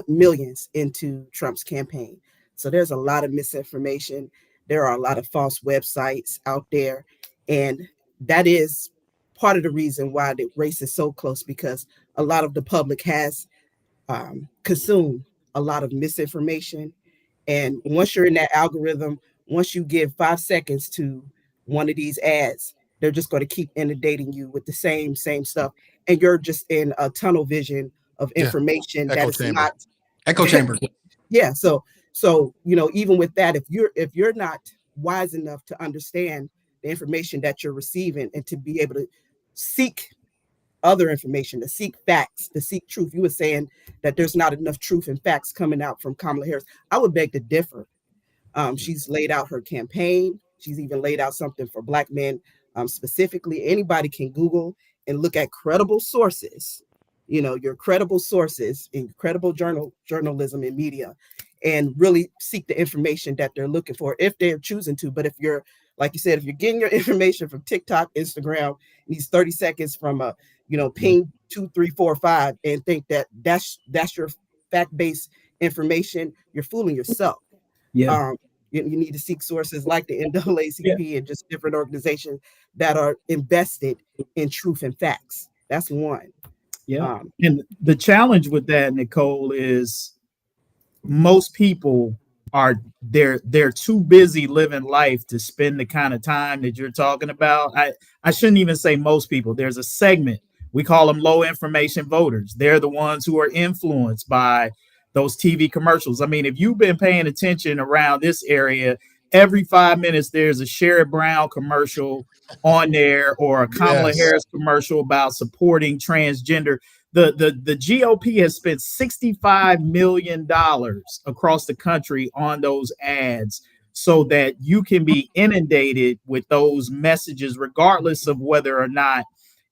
millions into Trump's campaign. So there's a lot of misinformation. There are a lot of false websites out there, and that is part of the reason why the race is so close, because a lot of the public has consumed a lot of misinformation. And once you're in that algorithm, once you give 5 seconds to one of these ads, they're just going to keep inundating you with the same stuff. And you're just in a tunnel vision of information that is not echo chamber. Yeah. So, even with that, if you're not wise enough to understand the information that you're receiving and to be able to seek other information, to seek facts, to seek truth. You were saying that there's not enough truth and facts coming out from Kamala Harris. I would beg to differ. She's laid out her campaign. She's even laid out something for Black men specifically. Anybody can Google and look at credible sources, your credible sources in credible journalism and media, and really seek the information that they're looking for if they're choosing to. But if you're, like you said, if you're getting your information from TikTok, Instagram, these 30 seconds from a ping 2, 3, 4, 5, and think that that's your fact-based information, you're fooling yourself. Yeah. You need to seek sources like the NAACP and just different organizations that are invested in truth and facts. That's one. Yeah. And the challenge with that, Nicole, is most people they're too busy living life to spend the kind of time that you're talking about. I shouldn't even say most people. There's a segment, we call them low information voters. They're the ones who are influenced by those TV commercials. I mean, if you've been paying attention around this area, every 5 minutes there's a Sherrod Brown commercial on there, or a Kamala Harris commercial about supporting transgender. The GOP has spent $65 million across the country on those ads so that you can be inundated with those messages, regardless of whether or not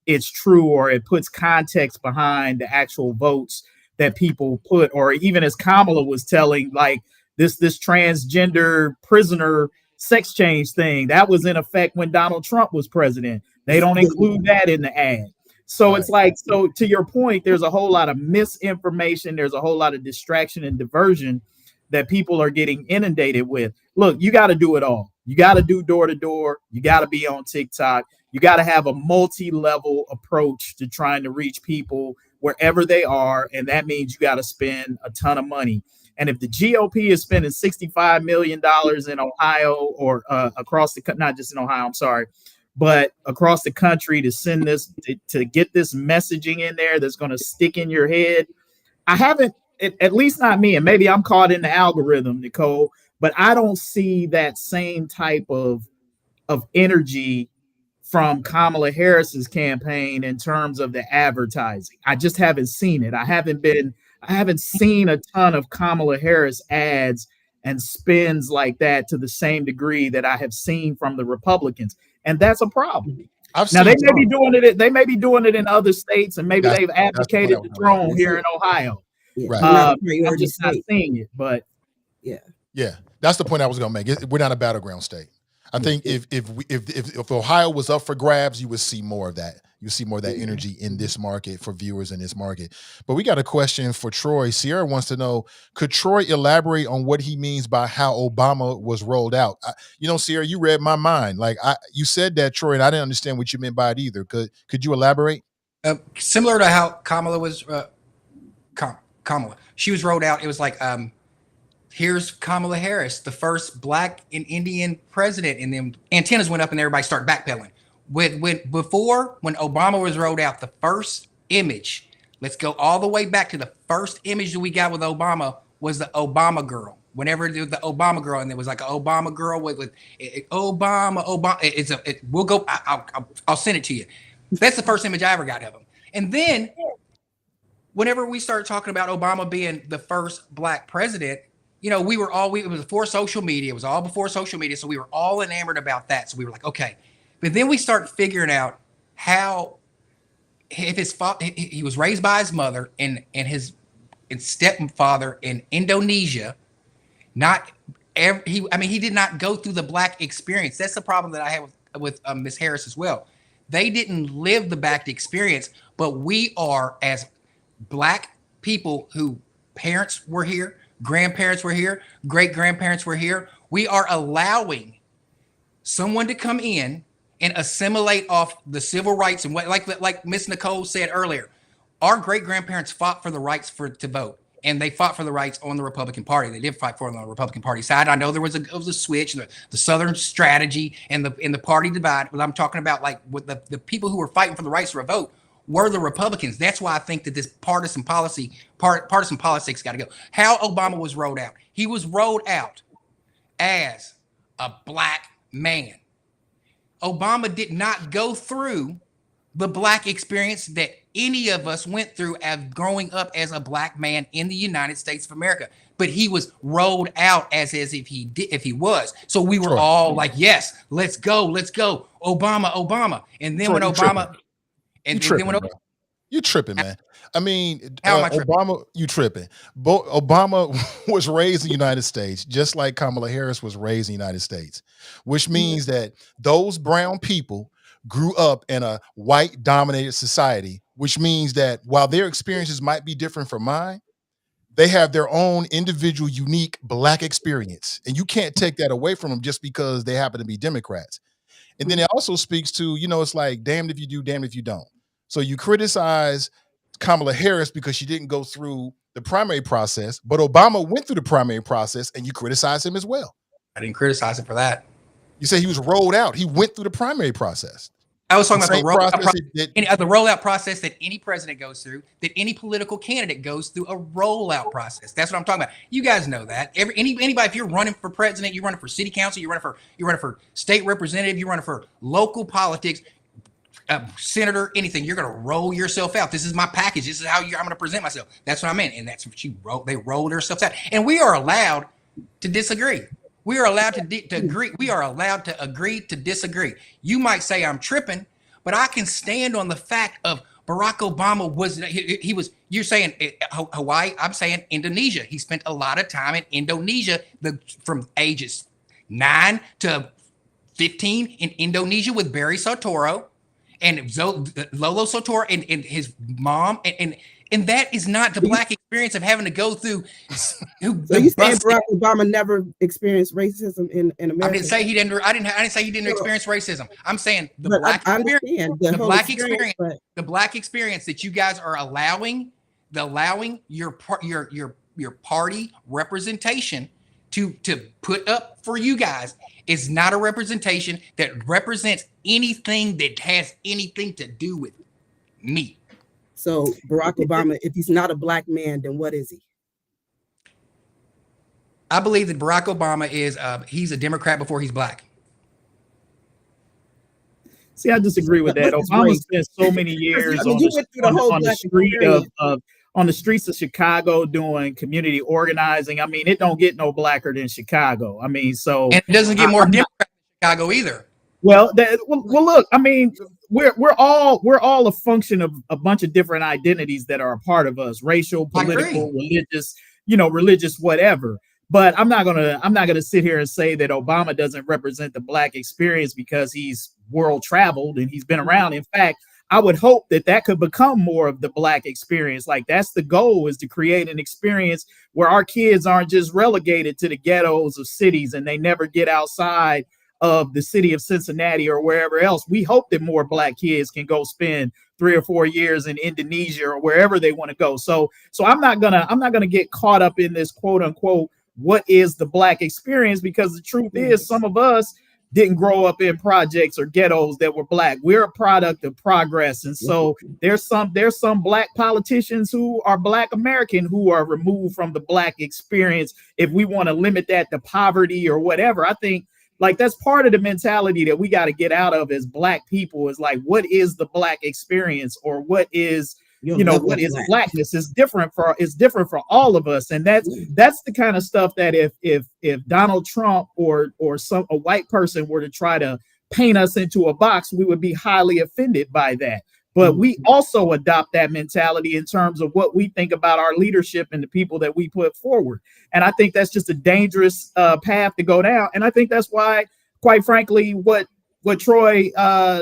it's true or it puts context behind the actual votes that people put. Or even as Kamala was telling, like this transgender prisoner sex change thing that was in effect when Donald Trump was president. They don't include that in the ad. So Right. it's like, so to your point, there's a whole lot of misinformation. There's a whole lot of distraction and diversion that people are getting inundated with. Look, you got to do it all. You got to do door to door. You got to be on TikTok. You got to have a multi-level approach to trying to reach people wherever they are. And that means you got to spend a ton of money. And if the GOP is spending $65 million in Ohio or across the, not just in Ohio, I'm sorry, but across the country to send this, to get this messaging in there that's going to stick in your head. I haven't, at least not me, and maybe I'm caught in the algorithm, Nicole, but I don't see that same type of energy from Kamala Harris's campaign in terms of the advertising. I just haven't seen it. I haven't seen a ton of Kamala Harris ads and spins like that to the same degree that I have seen from the Republicans. And that's a problem. Now they may be doing it. They may be doing it in other states, and maybe they've abdicated the throne here in Ohio. Yeah, Right. I'm I'm just not seeing it. But Yeah, that's the point I was going to make. We're not a battleground state. I think if Ohio was up for grabs, you would see more of that. You see more of that energy in this market for viewers in this market. But we got a question for Troy. Sierra wants to know, could Troy elaborate on what he means by how Obama was rolled out? Sierra, you read my mind. Like you said that, Troy, and I didn't understand what you meant by it either. Could you elaborate? Similar to how Kamala was, Kamala, she was rolled out. It was like, here's Kamala Harris, the first Black and Indian president, and then antennas went up and everybody started backpedaling. When Obama was rolled out, the first image, let's go all the way back to the first image that we got with Obama was the Obama girl. Whenever it was the Obama girl, and there was like an Obama girl with Obama. We'll go. I'll send it to you. That's the first image I ever got of him. And then whenever we started talking about Obama being the first Black president, it was before social media. It was all before social media. So we were all enamored about that. So we were like, okay. But then we started figuring out how, if his father, he was raised by his mother and his stepfather in Indonesia. He did not go through the Black experience. That's the problem that I have with Ms. Harris as well. They didn't live the Black experience, but we are, as Black people who parents were here, grandparents were here, great grandparents were here. We are allowing someone to come in and assimilate off the civil rights and what, like Miss Nicole said earlier, our great grandparents fought for the rights to vote, and they fought for the rights on the Republican Party. They did fight for it on the Republican Party side. I know there was a switch, the Southern strategy and the party divide. But I'm talking about like with the people who were fighting for the rights to vote were the Republicans. That's why I think that this partisan politics got to go. How Obama was rolled out. He was rolled out as a Black man. Obama did not go through the Black experience that any of us went through as growing up as a Black man in the United States of America. But he was rolled out as if he was. So we were all like, yes, let's go, Obama. And then when Obama, You tripping, man. I mean, How am I tripping? Obama, you tripping. Obama was raised in the United States, just like Kamala Harris was raised in the United States, which means that those brown people grew up in a white-dominated society, which means that while their experiences might be different from mine, they have their own individual, unique Black experience. And you can't take that away from them just because they happen to be Democrats. And then it also speaks to, it's like damned if you do, damned if you don't. So you criticize Kamala Harris because she didn't go through the primary process, but Obama went through the primary process and you criticize him as well. I didn't criticize him for that. You say he was rolled out. He went through the primary process. I was talking about the rollout process process that any president goes through, that any political candidate goes through, a rollout process. That's what I'm talking about. You guys know that. Anybody, if you're running for president, you're running for city council, you're running for state representative, you're running for local politics, senator, anything, you're going to roll yourself out. This is my package. This is how I'm going to present myself. That's what I meant. And that's what they rolled themselves out. And we are allowed to disagree. We are allowed to agree. We are allowed to agree to disagree. You might say I'm tripping, but I can stand on the fact of Barack Obama was, you're saying Hawaii, I'm saying Indonesia. He spent a lot of time in Indonesia, from ages 9 to 15 in Indonesia with Barry Soetoro. and Lolo Sotor and his mom, and that is not the Black experience of having to go through. So you saying Barack Obama never experienced racism in America? I didn't say he didn't. I didn't say he didn't experience racism. I'm saying the Black I experience, the Black experience, the Black experience that you guys are allowing your party representation to put up for you guys is not a representation that represents anything that has anything to do with me. So Barack Obama, if he's not a Black man, then what is he? I believe that Barack Obama is he's a Democrat before he's Black. See, I disagree with that. Obama spent so many years on the streets of Chicago doing community organizing. I mean, it don't get no blacker than Chicago. I mean, so and it doesn't get more Democrat than Chicago either. Well, look. I mean, we're all a function of a bunch of different identities that are a part of us: racial, political, religious, whatever. But I'm not gonna sit here and say that Obama doesn't represent the Black experience because he's world traveled and he's been around. In fact, I would hope that could become more of the Black experience. Like, that's the goal, is to create an experience where our kids aren't just relegated to the ghettos of cities and they never get outside of the city of Cincinnati or wherever else. We hope that more Black kids can go spend 3 or 4 years in Indonesia or wherever they want to go. So I'm not gonna get caught up in this quote unquote what is the Black experience, because the truth is some of us didn't grow up in projects or ghettos that were Black. We're a product of progress. And so there's some Black politicians who are Black American who are removed from the Black experience. If we want to limit that to poverty or whatever, I think like that's part of the mentality that we got to get out of as Black people, is like, what is the Black experience, or what is, what is Blackness? Is different for all of us. And that's the kind of stuff that if Donald Trump or a white person were to try to paint us into a box, we would be highly offended by that. But we also adopt that mentality in terms of what we think about our leadership and the people that we put forward. And I think that's just a dangerous path to go down. And I think that's why, quite frankly, what Troy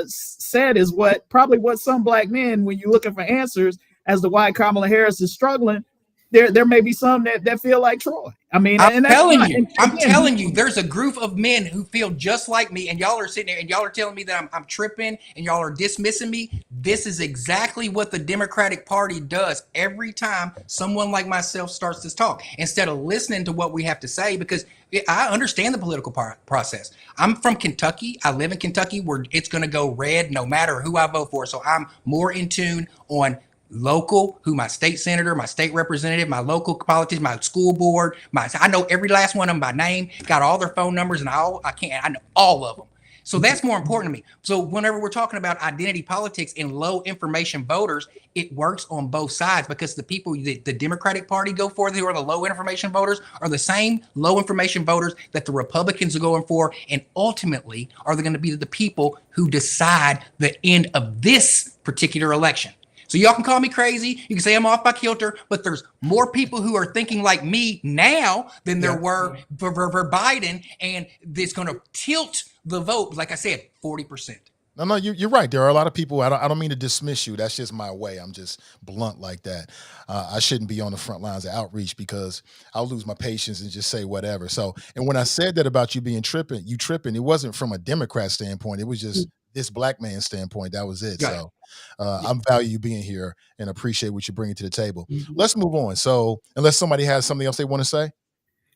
said is probably what some Black men, when you're looking for answers as to why Kamala Harris is struggling, there may be some that feel like Troy. I mean, I'm telling you, there's a group of men who feel just like me, and y'all are sitting there and y'all are telling me that I'm tripping and y'all are dismissing me. This is exactly what the Democratic Party does every time someone like myself starts to talk, instead of listening to what we have to say, because I understand the political process. I'm from Kentucky. I live in Kentucky, where it's going to go red no matter who I vote for. So I'm more in tune on local, who my state senator, my state representative, my local politician, my school board, I know every last one of them by name, got all their phone numbers, and I know all of them. So that's more important to me. So whenever we're talking about identity politics and low information voters, it works on both sides, because the people that the Democratic Party go for, who are the low information voters, are the same low information voters that the Republicans are going for, and ultimately are going to be the people who decide the end of this particular election. So y'all can call me crazy. You can say I'm off by kilter, but there's more people who are thinking like me now than there were for Biden, and it's going to tilt the vote. Like I said, 40%. No, you're right. There are a lot of people. I don't mean to dismiss you. That's just my way. I'm just blunt like that. I shouldn't be on the front lines of outreach, because I'll lose my patience and just say whatever. So, and when I said that about you being tripping, it wasn't from a Democrat standpoint. It was just this Black man standpoint. That was it. So I value you being here and appreciate what you're bringing to the table. Let's move on. So unless somebody has something else they want to say.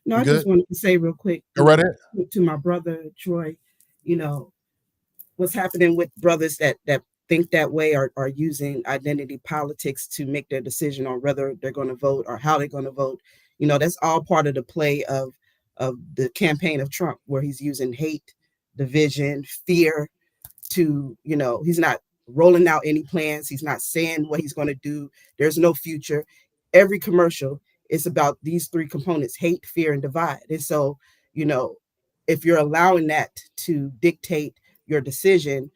No, I just wanted to say real quick to my brother, Troy, what's happening with brothers that think that way are using identity politics to make their decision on whether they're going to vote or how they're going to vote. That's all part of the play of the campaign of Trump, where he's using hate, division, fear to, he's not rolling out any plans. He's not saying what he's going to do. There's no future. Every commercial is about these three components: hate, fear, and divide. And so, if you're allowing that to dictate your decision,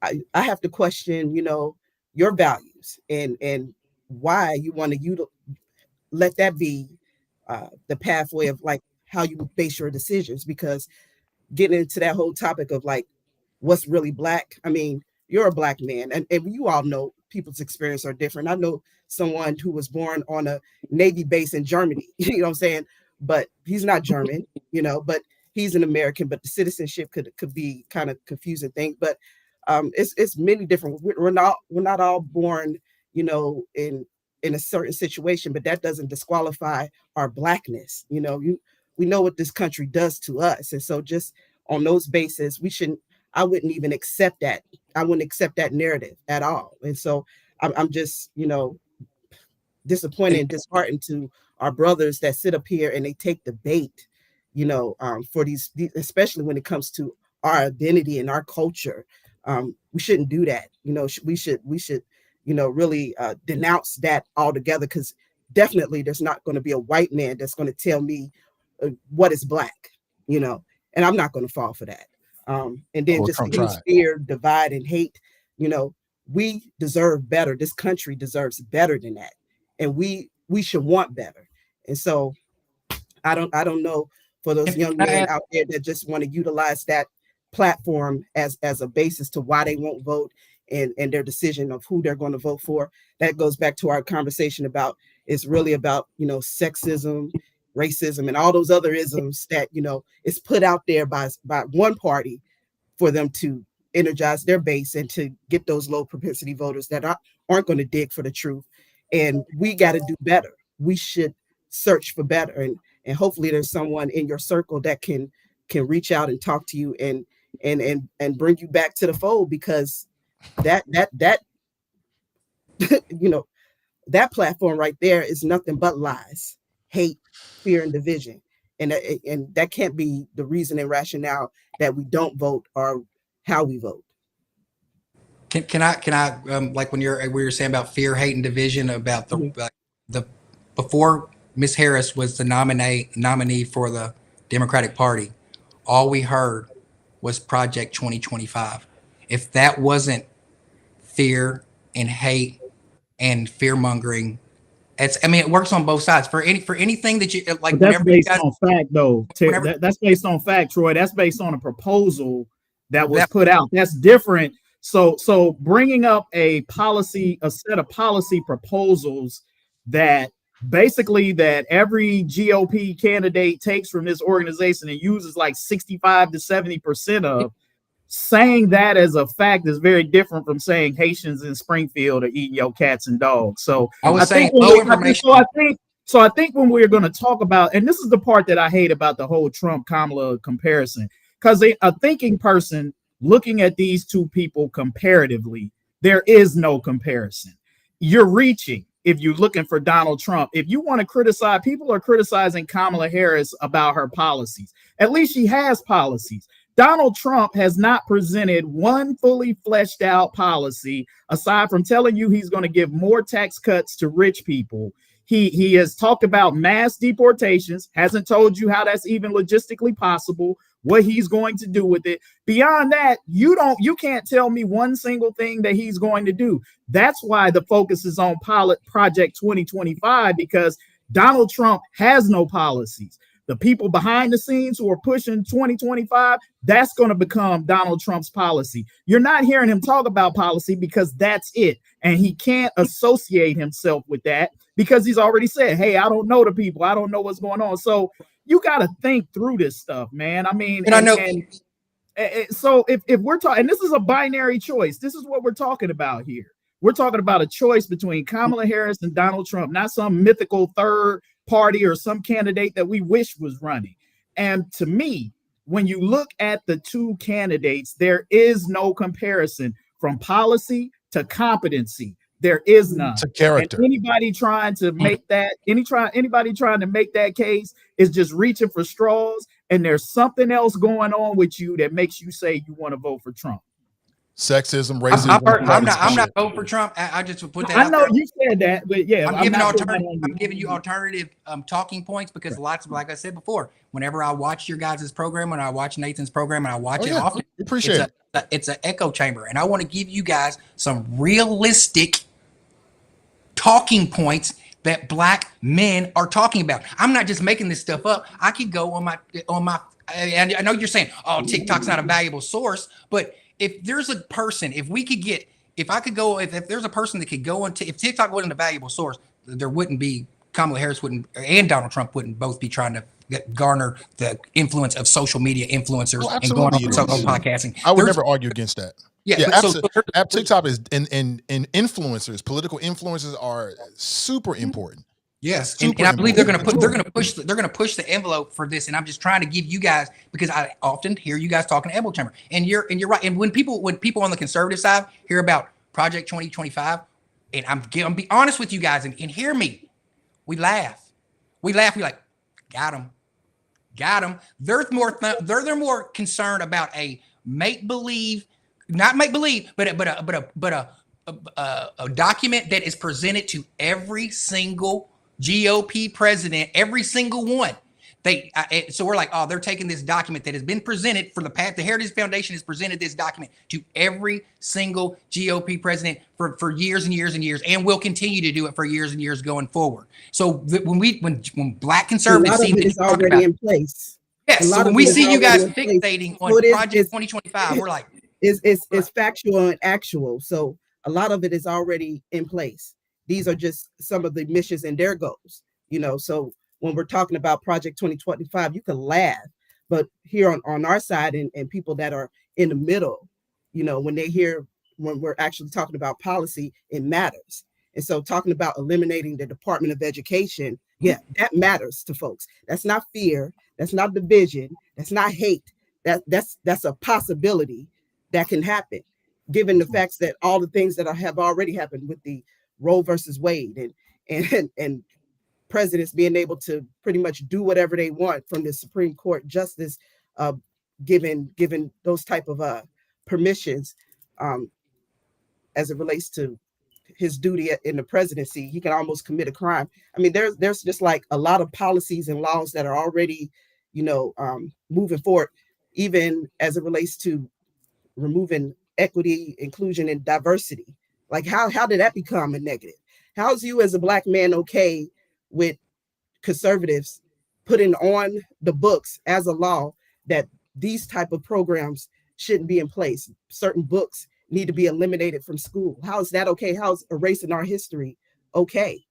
I have to question, your values and why you want to let that be the pathway of like how you base your decisions. Because getting into that whole topic of like what's really Black, I mean, you're a black man, and you all know people's experience are different. I know someone who was born on a Navy base in Germany, you know what I'm saying? But he's not German, but he's an American, but the citizenship could be kind of confusing thing. But it's many different. We're not all born, in a certain situation, but that doesn't disqualify our blackness. We know what this country does to us, and so just on those bases, I wouldn't even accept that. I wouldn't accept that narrative at all. And so I'm just, disappointed and disheartened to our brothers that sit up here and they take the bait, for these, especially when it comes to our identity and our culture. We shouldn't do that. We should, really denounce that altogether, because definitely there's not going to be a white man that's going to tell me what is black, and I'm not going to fall for that. And then just to use fear, divide, and hate, we deserve better. This country deserves better than that. And we should want better. And so I don't know, for those young men out there that just want to utilize that platform as a basis to why they won't vote and their decision of who they're going to vote for. That goes back to our conversation about, it's really about, sexism, racism, and all those other isms that, is put out there by one party for them to energize their base and to get those low propensity voters that aren't going to dig for the truth. And we got to do better. We should search for better. And hopefully there's someone in your circle that can reach out and talk to you and bring you back to the fold, because that that platform right there is nothing but lies, hate, fear, and division. And that can't be the reason and rationale that we don't vote or how we vote. Can I like when we were saying about fear, hate, and division, about the before Miss Harris was the nominee for the Democratic Party, all we heard was Project 2025. If that wasn't fear and hate and fear mongering, it works on both sides. For anything that you like. But that's based on fact, though. That's based on fact, Troy. That's based on a proposal that was put out. That's different. So bringing up a set of policy proposals that basically that every GOP candidate takes from this organization and uses like 65 to 70% of, saying that as a fact is very different from saying Haitians in Springfield are eating your cats and dogs. So I think when we're going to talk about, and this is the part that I hate about the whole Trump-Kamala comparison, because a thinking person looking at these two people comparatively, there is no comparison. You're reaching if you're looking for Donald Trump. If you want to criticize, people are criticizing Kamala Harris about her policies. At least she has policies. Donald Trump has not presented one fully fleshed out policy, aside from telling you he's going to give more tax cuts to rich people. He has talked about mass deportations, hasn't told you how that's even logistically possible, what he's going to do with it. Beyond that, you can't tell me one single thing that he's going to do. That's why the focus is on Project 2025, because Donald Trump has no policies. The people behind the scenes who are pushing 2025, that's going to become Donald Trump's policy. You're not hearing him talk about policy because that's it. And he can't associate himself with that because he's already said, hey, I don't know the people. I don't know what's going on. So you got to think through this stuff, man. I mean, so if we're talking, and this is a binary choice, this is what we're talking about here. We're talking about a choice between Kamala Harris and Donald Trump, not some mythical third party or some candidate that we wish was running. And to me, when you look at the two candidates, there is no comparison from policy to competency. There is none. To character. And anybody trying to make that case is just reaching for straws, and there's something else going on with you that makes you say you want to vote for Trump. Sexism, racism. I'm not voting for Trump. I just would put that. I know out there. You said that, but yeah, I'm giving you alternative talking points, because like I said before, whenever I watch your guys' program, when I watch Nathan's program, and I watch it often, appreciate it. It's an echo chamber, and I want to give you guys some realistic talking points that black men are talking about. I'm not just making this stuff up. I could go on my. I know you're saying, oh, TikTok's not a valuable source, but if there's a person, if we could get, if I could go, if there's a person that could go into, if TikTok wasn't a valuable source, there wouldn't be, Kamala Harris wouldn't, and Donald Trump wouldn't both be trying to garner the influence of social media influencers and going on social podcasting. I would never argue against that. Yeah, TikTok is and influencers, political influencers are super important. Yes, and I believe they're going to push the envelope for this. And I'm just trying to give you guys, because I often hear you guys talking echo chamber, and you're right. And when people on the conservative side hear about Project 2025, and I'm be honest with you guys, and hear me, we laugh. We like, got them. They're more concerned about a not make believe, but a document that is presented to every single GOP president, every single one. So we're like, oh, they're taking this document that has been presented for the past. The Heritage Foundation has presented this document to every single GOP president for years and years and years, and will continue to do it for years and years going forward. So when Black conservatives see this already in place, yes. So when we see you guys fixating on Project 2025, we're like, it's factual and actual. So a lot of it is already in place. These are just some of the missions and their goals, so when we're talking about Project 2025, you can laugh, but here on our side and people that are in the middle, when we're actually talking about policy, it matters. And so talking about eliminating the Department of Education, yeah, that matters to folks. That's not fear. That's not division. That's not hate. That's a possibility that can happen, given the facts that all the things that have already happened with the Roe versus Wade and presidents being able to pretty much do whatever they want from the Supreme Court justice, given those type of permissions as it relates to his duty in the presidency. He can almost commit a crime. I mean, there's just like a lot of policies and laws that are already, moving forward, even as it relates to removing equity, inclusion, and diversity. Like how did that become a negative? How's you as a Black man okay with conservatives putting on the books as a law that these type of programs shouldn't be in place? Certain books need to be eliminated from school. How is that okay? How's erasing our history okay?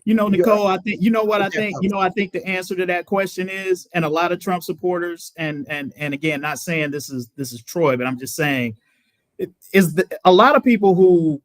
Nicole, I think, I think the answer to that question is, and a lot of Trump supporters, and again, not saying this is Troy, but I'm just saying, a lot of people who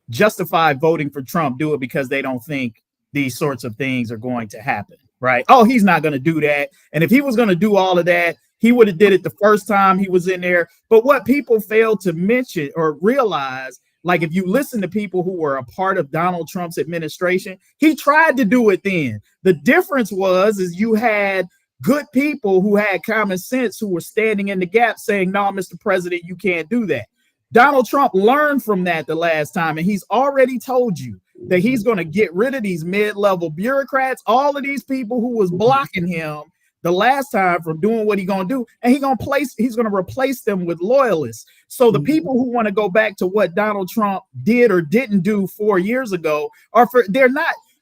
justify voting for Trump do it because they don't think these sorts of things are going to happen, right? Oh, he's not going to do that. And if he was going to do all of that, he would have did it the first time he was in there. But what people fail to mention or realize, like if you listen to people who were a part of Donald Trump's administration, he tried to do it then. The difference is you had good people who had common sense who were standing in the gap saying, no, Mr. President, you can't do that. Donald Trump learned from that the last time, and he's already told you that he's going to get rid of these mid-level bureaucrats, all of these people who was blocking him the last time from doing what he's going to do, and he's going to replace them with loyalists. So the people who want to go back to what Donald Trump did or didn't do 4 years ago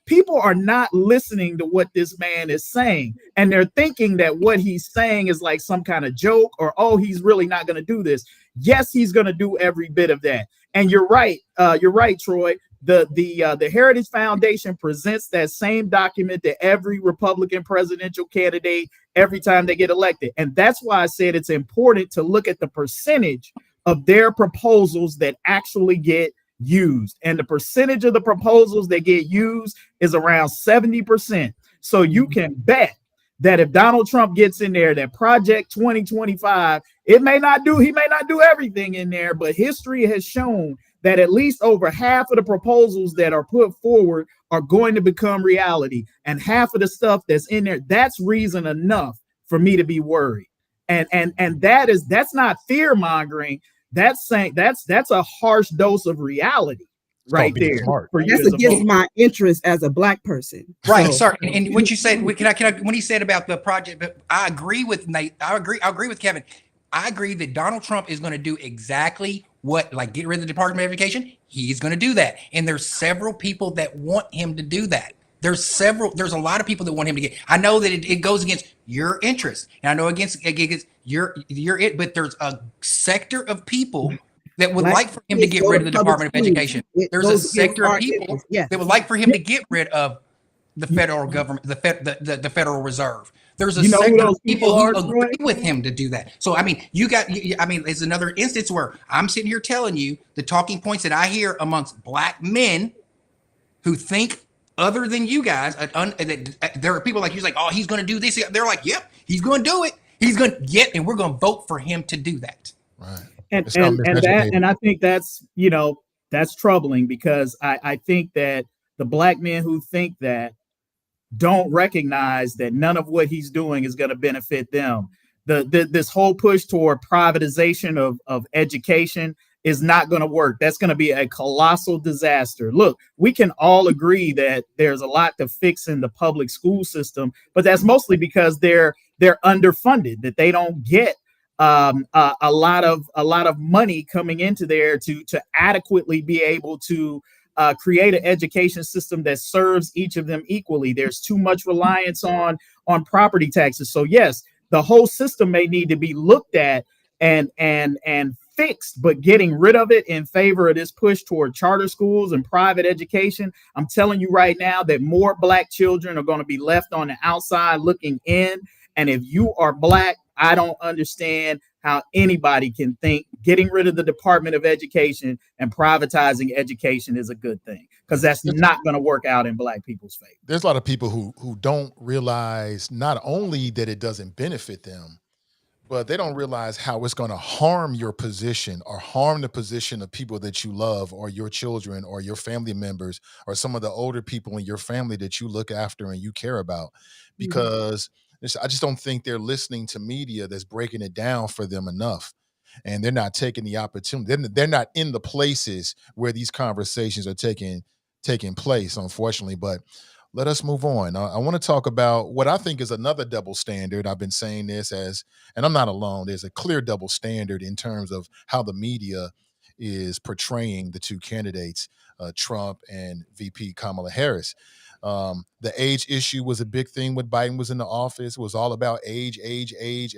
people are not listening to what this man is saying, and they're thinking that what he's saying is like some kind of joke, or oh, he's really not going to do this. Yes, he's going to do every bit of that. And you're right, Troy. The Heritage Foundation presents that same document to every Republican presidential candidate every time they get elected. And that's why I said it's important to look at the percentage of their proposals that actually get used. And the percentage of the proposals that get used is around 70%. So you can bet that if Donald Trump gets in there, that Project 2025, he may not do everything in there, but history has shown that at least over half of the proposals that are put forward are going to become reality. And half of the stuff that's in there, that's reason enough for me to be worried. And that's not fear mongering. That's saying that's a harsh dose of reality right there. That's against my interest as a Black person. Right. So, sorry. And what you said, when he said about the project, but I agree with Nate. I agree with Kevin. I agree that Donald Trump is going to do exactly what, like get rid of the Department of Education. He's going to do that. And there's several people that want him to do that. There's a lot of people that want him to get. I know that it goes against your interests, and I know against your but there's a sector of people that would Black like for him to kids get go rid to of the public Department of schools. Education. It There's a goes against sector of our people interests. Yes. that would like for him to get rid of the federal government, the Federal Reserve. There's a You know who sector those of people people who are, agree Troy? with him to do that. So I mean, it's another instance where I'm sitting here telling you the talking points that I hear amongst black men who think other than you guys. There are people like you, like, oh, he's going to do this. They're like, yep, he's going to do it. He's going to get, and we're going to vote for him to do that. Right. And It's not miseducated. and I think that's, you know, that's troubling, because I think that the black men who think that don't recognize that none of what he's doing is going to benefit them. This whole push toward privatization of education is not going to work. That's going to be a colossal disaster. Look, we can all agree that there's a lot to fix in the public school system, but that's mostly because they're underfunded, that they don't get a lot of money coming into there to adequately be able to create an education system that serves each of them equally. There's too much reliance on property taxes. So yes, the whole system may need to be looked at and fixed, but getting rid of it in favor of this push toward charter schools and private education, I'm telling you right now that more black children are going to be left on the outside looking in. And if you are black, I don't understand how anybody can think getting rid of the Department of Education and privatizing education is a good thing, because that's not going to work out in black people's favor. There's a lot of people who don't realize not only that it doesn't benefit them, but they don't realize how it's going to harm your position or harm the position of people that you love, or your children, or your family members, or some of the older people in your family that you look after and you care about. Because I just don't think they're listening to media that's breaking it down for them enough. And they're not taking the opportunity. They're not in the places where these conversations are taking place, unfortunately. But let us move on. I want to talk about what I think is another double standard. I've been saying this and I'm not alone. There's a clear double standard in terms of how the media is portraying the two candidates, Trump and VP Kamala Harris. The age issue was a big thing when Biden was in the office. It was all about age.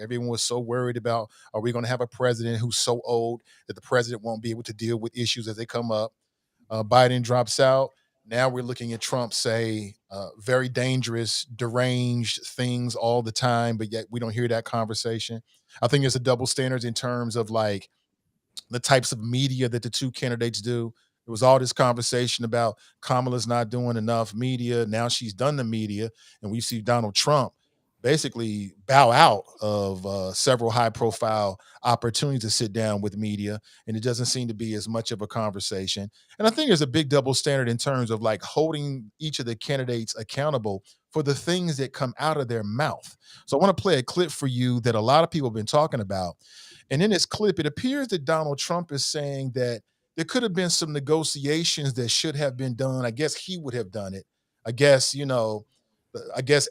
Everyone was so worried about, are we going to have a president who's so old that the president won't be able to deal with issues as they come up? Biden drops out. Now we're looking at Trump say very dangerous, deranged things all the time, but yet we don't hear that conversation. I think there's a double standard in terms of like the types of media that the two candidates do. There was all this conversation about Kamala's not doing enough media. Now she's done the media, and we see Donald Trump basically bow out of several high-profile opportunities to sit down with media, and it doesn't seem to be as much of a conversation. And I think there's a big double standard in terms of like holding each of the candidates accountable for the things that come out of their mouth. So I want to play a clip for you that a lot of people have been talking about. And in this clip, it appears that Donald Trump is saying that there could have been some negotiations that should have been done. I guess he would have done it. I guess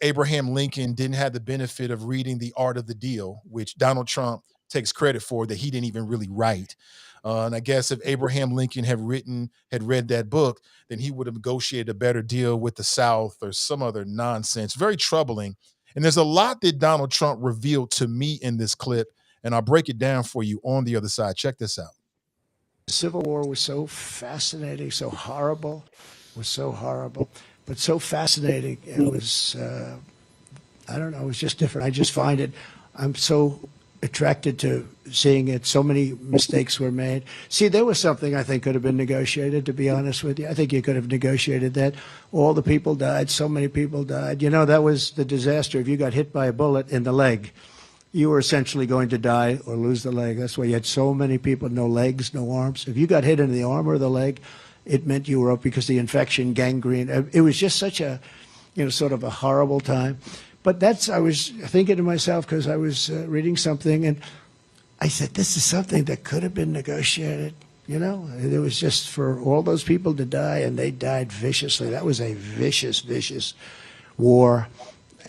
Abraham Lincoln didn't have the benefit of reading The Art of the Deal, which Donald Trump takes credit for, that he didn't even really write. And I guess if Abraham Lincoln had read that book, then he would have negotiated a better deal with the South or some other nonsense. Very troubling. And there's a lot that Donald Trump revealed to me in this clip, and I'll break it down for you on the other side. Check this out. The Civil War was so fascinating, so horrible, but so fascinating. It was, I don't know, it was just different. I just find it, I'm so attracted to seeing it. So many mistakes were made. See, there was something I think could have been negotiated, to be honest with you. I think you could have negotiated that. All the people died. So many people died. You know, that was the disaster. If you got hit by a bullet in the leg, you were essentially going to die or lose the leg. That's why you had so many people, no legs, no arms. If you got hit in the arm or the leg, it meant you were up because the infection, gangrene. It was just such a, sort of a horrible time. But I was thinking to myself, because I was reading something, and I said, this is something that could have been negotiated. It was just for all those people to die, and they died viciously. That was a vicious, vicious war.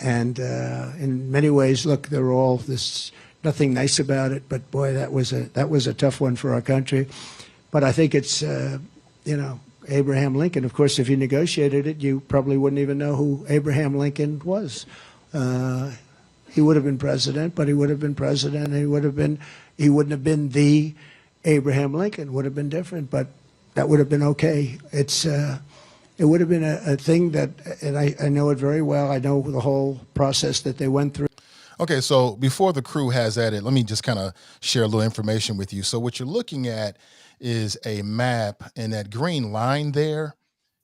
And in many ways, look, they're all this, nothing nice about it. But boy, that was a tough one for our country. But I think it's, Abraham Lincoln. Of course, if you negotiated it, you probably wouldn't even know who Abraham Lincoln was. He would have been president, but he would have been president, and he wouldn't have been the Abraham Lincoln. Would have been different, but that would have been okay. It would have been a thing that, and I know it very well. I know the whole process that they went through. Okay, so before the crew has at it, let me just kind of share a little information with you. So what you're looking at is a map, and that green line there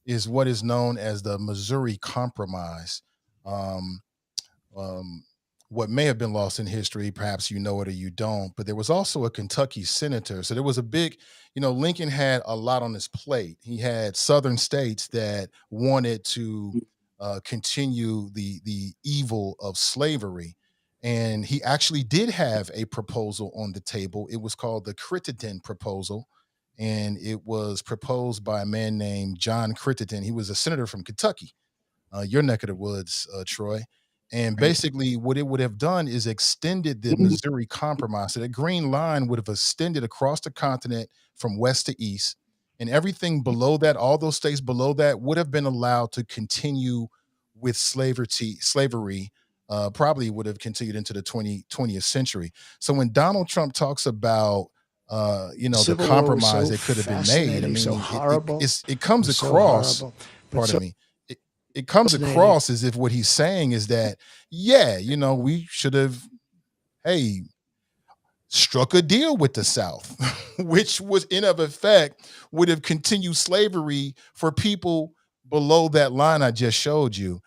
is what is known as the Missouri Compromise. Um, what may have been lost in history, perhaps you know it or you don't, but there was also a Kentucky senator. So there was a big, Lincoln had a lot on his plate. He had southern states that wanted to continue the evil of slavery. And he actually did have a proposal on the table. It was called the Crittenden Proposal. And it was proposed by a man named John Crittenden. He was a senator from Kentucky, your neck of the woods, Troy. And basically, what it would have done is extended the Missouri Compromise. So the Green Line would have extended across the continent from west to east. And everything below that, all those states below that, would have been allowed to continue with slavery. Probably would have continued into the 20th century. So when Donald Trump talks about the Civil War was compromise so that could have been made, I fascinating, mean, so horrible. it comes was so across. horrible, but Pardon so me. It comes fascinating. across as if what he's saying is that, we should have, struck a deal with the South, which was in of effect would have continued slavery for people below that line I just showed you.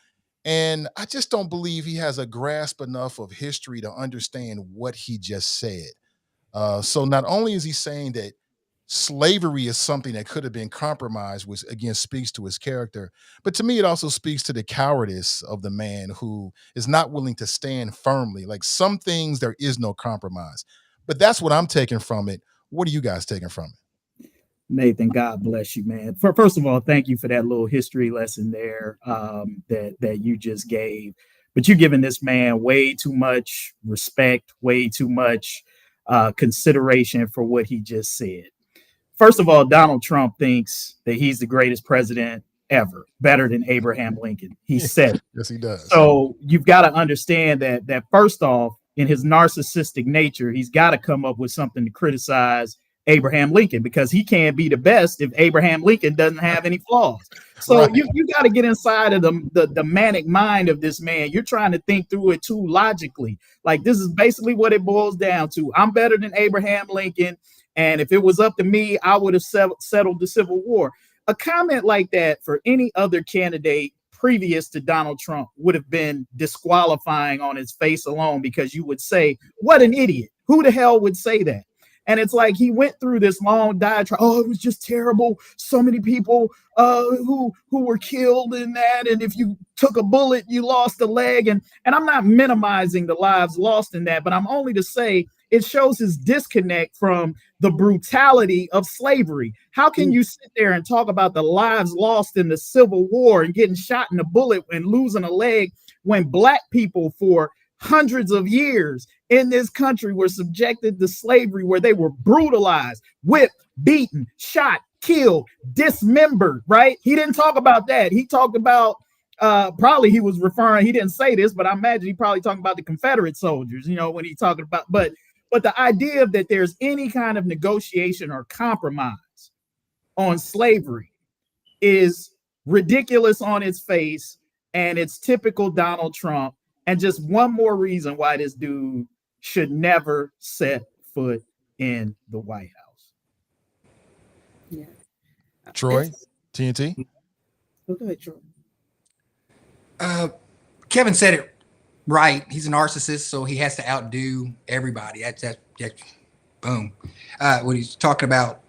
And I just don't believe he has a grasp enough of history to understand what he just said. So not only is he saying that slavery is something that could have been compromised, which again speaks to his character, but to me it also speaks to the cowardice of the man who is not willing to stand firmly. Like some things there is no compromise, but that's what I'm taking from it. What are you guys taking from it? Nathan, God bless you, man. First of all, thank you for that little history lesson there that you just gave. But you're giving this man way too much respect, way too much consideration for what he just said. First of all, Donald Trump thinks that he's the greatest president ever, better than Abraham Lincoln. He said it. Yes, he does. So you've got to understand that first off, in his narcissistic nature, he's got to come up with something to criticize Abraham Lincoln, because he can't be the best if Abraham Lincoln doesn't have any flaws. So Right. you got to get inside of the manic mind of this man. You're trying to think through it too logically. Like, this is basically what it boils down to. I'm better than Abraham Lincoln, and if it was up to me, I would have settled the Civil War. A comment like that for any other candidate previous to Donald Trump would have been disqualifying on his face alone, because you would say, what an idiot. Who the hell would say that? And it's like he went through this long diatribe. Oh, it was just terrible. So many people who were killed in that. And if you took a bullet, you lost a leg. And I'm not minimizing the lives lost in that, but I'm only to say it shows his disconnect from the brutality of slavery. How can you sit there and talk about the lives lost in the Civil War and getting shot in a bullet and losing a leg when Black people for hundreds of years in this country were subjected to slavery, where they were brutalized, whipped, beaten, shot, killed, dismembered, right? He didn't talk about that. He talked about, probably he was referring, he didn't say this, but I imagine he probably talking about the Confederate soldiers, when he talking about, but the idea of that there's any kind of negotiation or compromise on slavery is ridiculous on its face, and it's typical Donald Trump. And just one more reason why this dude should never set foot in the White House. Yeah. Troy, TNT. Oh, go ahead, Troy. Kevin said it right. He's a narcissist, so he has to outdo everybody. That's boom. When he's talking about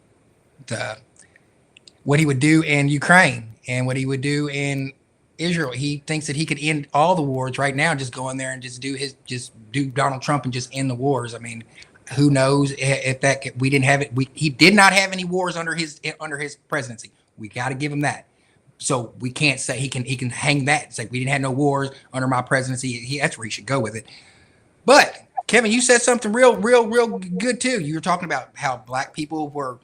what he would do in Ukraine and what he would do in Israel, he thinks that he could end all the wars right now, just go in there and just do Donald Trump and just end the wars. I mean, who knows if we didn't have it. He did not have any wars under his presidency. We got to give him that. So we can't say he can hang that. It's like, we didn't have no wars under my presidency. That's where he should go with it. But Kevin, you said something real good too. You were talking about how Black people were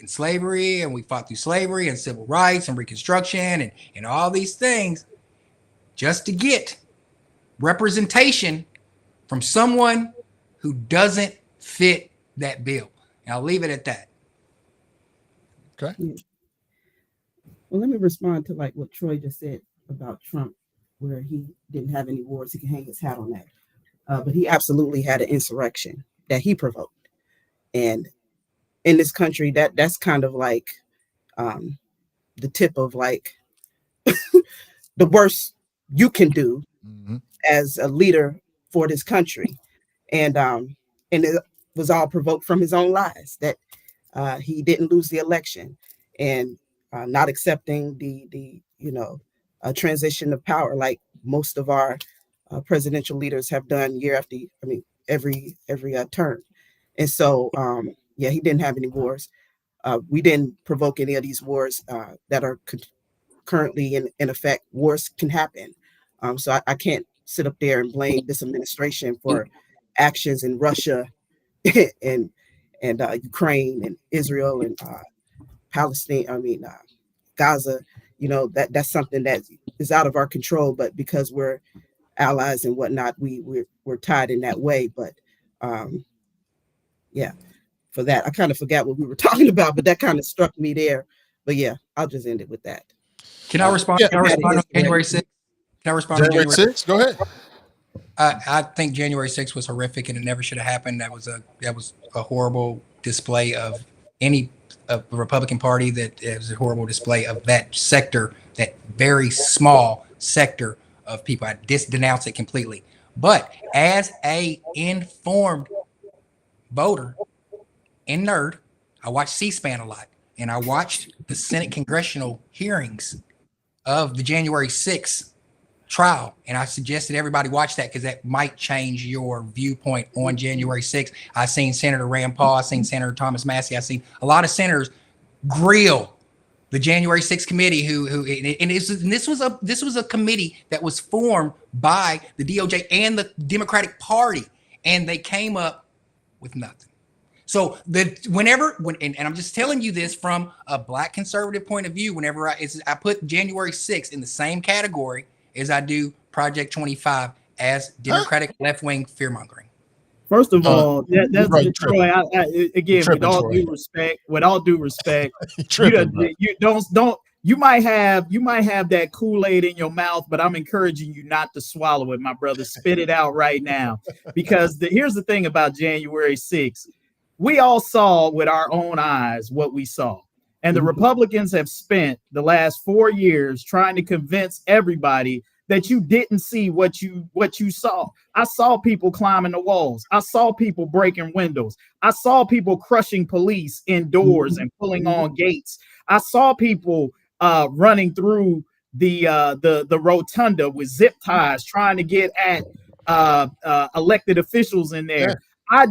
in slavery, and we fought through slavery and civil rights and Reconstruction and all these things just to get representation from someone who doesn't fit that bill. And I'll leave it at that. Okay. Yeah. Well, let me respond to like what Troy just said about Trump, where he didn't have any wars. He can hang his hat on that. But he absolutely had an insurrection that he provoked. And in this country, that's kind of like the tip of like the worst you can do as a leader for this country. And it was all provoked from his own lies that he didn't lose the election and not accepting the transition of power like most of our presidential leaders have done year after, every term. And so, he didn't have any wars. We didn't provoke any of these wars that are currently in effect. Wars can happen. So I can't sit up there and blame this administration for actions in Russia and Ukraine and Israel and Palestine. Gaza. That's something that is out of our control. But because we're allies and whatnot, we're tied in that way. But for that, I kind of forgot what we were talking about, but that kind of struck me there. But yeah, I'll just end it with that. Can I respond? Can I respond on January 6th? Can I respond on January 6th? Go ahead. I think January 6th was horrific and it never should have happened. That was a horrible display of the Republican Party. That it was a horrible display of that sector, that very small sector of people. I denounce it completely. But as a informed voter and nerd, I watch C-SPAN a lot, and I watched the Senate congressional hearings of the January 6th trial, and I suggested everybody watch that because that might change your viewpoint on January 6th. I've seen Senator Rand Paul, I've seen Senator Thomas Massey, I've seen a lot of senators grill the January 6th committee this was a committee that was formed by the DOJ and the Democratic Party, and they came up with nothing. So and I'm just telling you this from a Black conservative point of view, whenever I put January 6th in the same category as I do Project 25 as Democratic left-wing fear-mongering. First of all, that's right, Troy. Again, with all due respect, you might have that Kool-Aid in your mouth, but I'm encouraging you not to swallow it, my brother. Spit it out right now, because here's the thing about January 6th. We all saw with our own eyes what we saw. And the Republicans have spent the last 4 years trying to convince everybody that you didn't see what you saw. I saw people climbing the walls. I saw people breaking windows. I saw people crushing police indoors and pulling on gates. I saw people running through the rotunda with zip ties trying to get at elected officials in there. I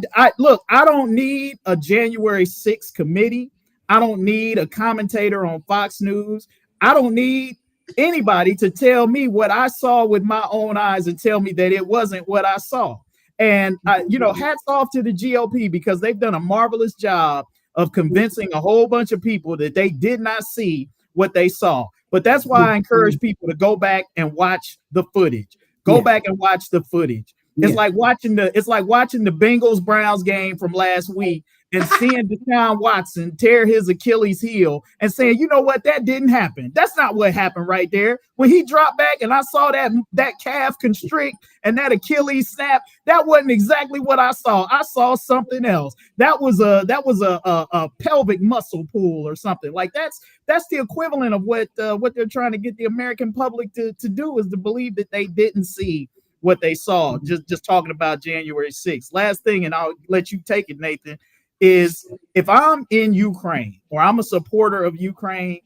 don't need a January 6th committee. I don't need a commentator on Fox News. I don't need anybody to tell me what I saw with my own eyes and tell me that it wasn't what I saw. And, hats off to the GOP, because they've done a marvelous job of convincing a whole bunch of people that they did not see what they saw. But that's why I encourage people to go back and watch the footage. Go back and watch the footage. It's like watching the Bengals Browns game from last week and seeing Deshaun Watson tear his Achilles heel and saying, you know what, that didn't happen. That's not what happened right there. When he dropped back and I saw that calf constrict and that Achilles snap, that wasn't exactly what I saw. I saw something else. That was a pelvic muscle pull or something. Like that's the equivalent of what they're trying to get the American public to do, is to believe that they didn't see what they saw. Just talking about January 6th. Last thing, and I'll let you take it, Nathan, is if I'm in Ukraine or I'm a supporter of Ukraine,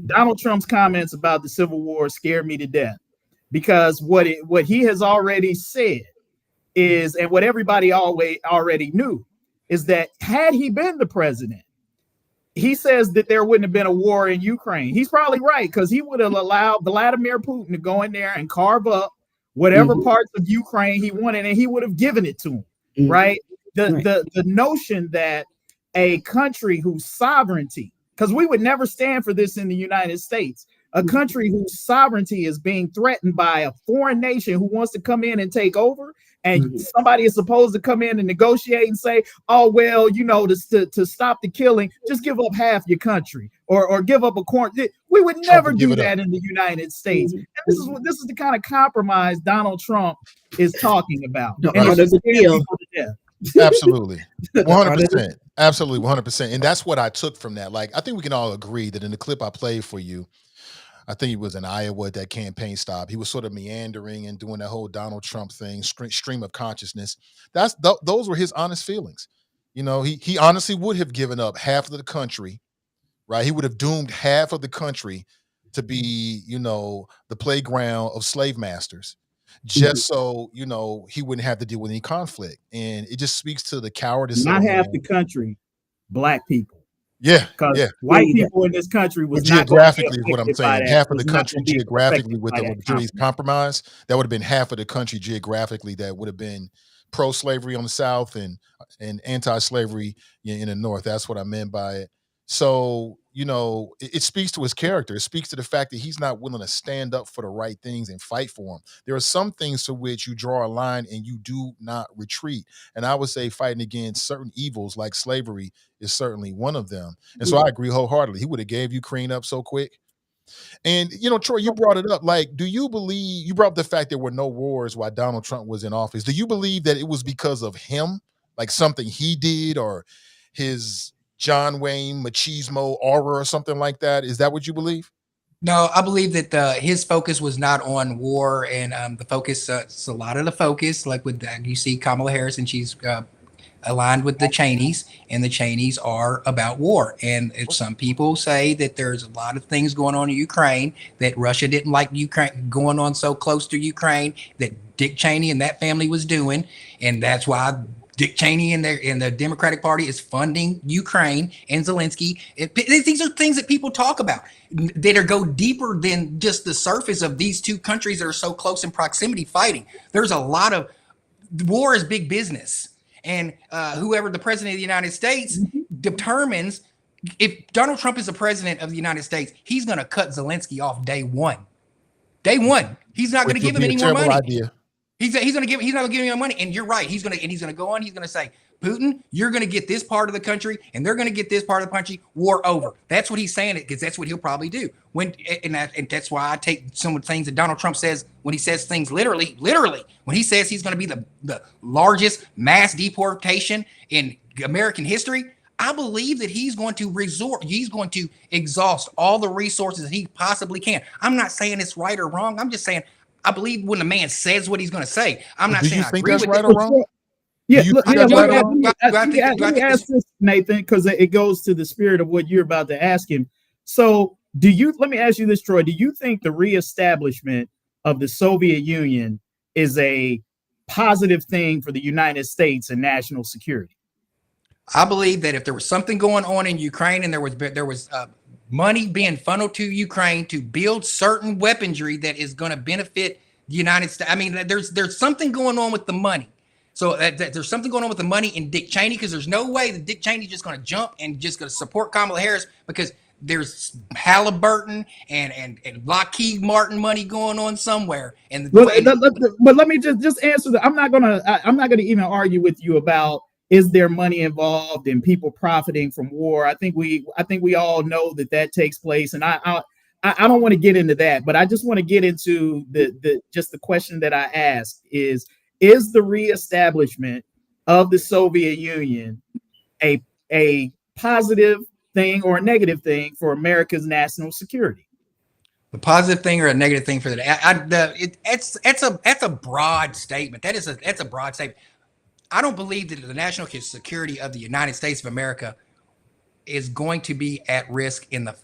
Donald Trump's comments about the Civil War scared me to death, because what he has already said is, and what everybody already knew, is that had he been the president, he says that there wouldn't have been a war in Ukraine. He's probably right, because he would have allowed Vladimir Putin to go in there and carve up whatever parts of Ukraine he wanted, and he would have given it to him, right? The notion that a country whose sovereignty, because we would never stand for this in the United States, a country whose sovereignty is being threatened by a foreign nation who wants to come in and take over, and somebody is supposed to come in and negotiate and say, oh, well, you know, to stop the killing, just give up half your country or give up a quarter. We would never do that in the United States. And this is the kind of compromise Donald Trump is talking about. Absolutely. 100%. Absolutely. 100%. And that's what I took from that. Like, I think we can all agree that in the clip I played for you, I think he was in Iowa at that campaign stop. He was sort of meandering and doing that whole Donald Trump thing, stream of consciousness. Those were his honest feelings. You know, he honestly would have given up half of the country, right? He would have doomed half of the country to be, you know, the playground of slave masters, just so, you know, he wouldn't have to deal with any conflict. And it just speaks to the cowardice. Not half the country, Black people. Yeah, because white people in this country was not geographically is what I'm saying. Half of the country geographically with the Virginia's compromise, that would have been half of the country geographically that would have been pro-slavery on the South and anti-slavery in the North. That's what I meant by it. So, you know, it speaks to his character. It speaks to the fact that he's not willing to stand up for the right things and fight for them. There are some things to which you draw a line and you do not retreat. And I would say fighting against certain evils like slavery is certainly one of them. And so I agree wholeheartedly. He would have gave Ukraine up so quick. And, you know, Troy, you brought it up. Like, do you believe, you brought up the fact there were no wars while Donald Trump was in office. Do you believe that it was because of him, like something he did or his John Wayne machismo aura or something like that? Is that what you believe? No, I believe that his focus was not on war, and the focus, it's a lot of the focus, like with you see Kamala Harris, and she's aligned with the Cheneys, and the Cheneys are about war. And if some people say that there's a lot of things going on in Ukraine, that Russia didn't like Ukraine going on so close to Ukraine, that Dick Cheney and that family was doing, and that's why Dick Cheney and the Democratic Party is funding Ukraine and Zelensky. These are things that people talk about that go deeper than just the surface of these two countries that are so close in proximity fighting. There's a lot of war is big business. And whoever the president of the United States determines, if Donald Trump is the president of the United States, he's going to cut Zelensky off day one. Day one. He's not going to give him any more money. Idea. He's not going to give him any money. And you're right. He's going to go on. He's going to say, Putin, you're going to get this part of the country, and they're going to get this part of the country. War over. That's what he's saying, because that's what he'll probably do. And that's why I take some of the things that Donald Trump says when he says things literally. When he says he's going to be the largest mass deportation in American history, I believe that he's going to exhaust all the resources that he possibly can. I'm not saying it's right or wrong. I'm just saying I believe when the man says what he's going to say. I'm not saying I agree with right or wrong. Yeah, let me ask this, Nathan, because it goes to the spirit of what you're about to ask him. So let me ask you this, Troy, do you think the reestablishment of the Soviet Union is a positive thing for the United States and national security? I believe that if there was something going on in Ukraine and there was money being funneled to Ukraine to build certain weaponry that is going to benefit the United States. I mean, there's something going on with the money. So there's something going on with the money in Dick Cheney, because there's no way that Dick Cheney is just going to jump and just going to support Kamala Harris, because there's Halliburton and Lockheed Martin money going on somewhere. But let me just answer that. I'm not gonna even argue with you about, is there money involved in people profiting from war? I think we all know that takes place, and I don't want to get into that, but I just want to get into the question that I asked is the reestablishment of the Soviet Union a positive thing or a negative thing for America's national security? The positive thing or a negative thing for that? That's a broad statement. That's a broad statement. I don't believe that the national security of the United States of America is going to be at risk in the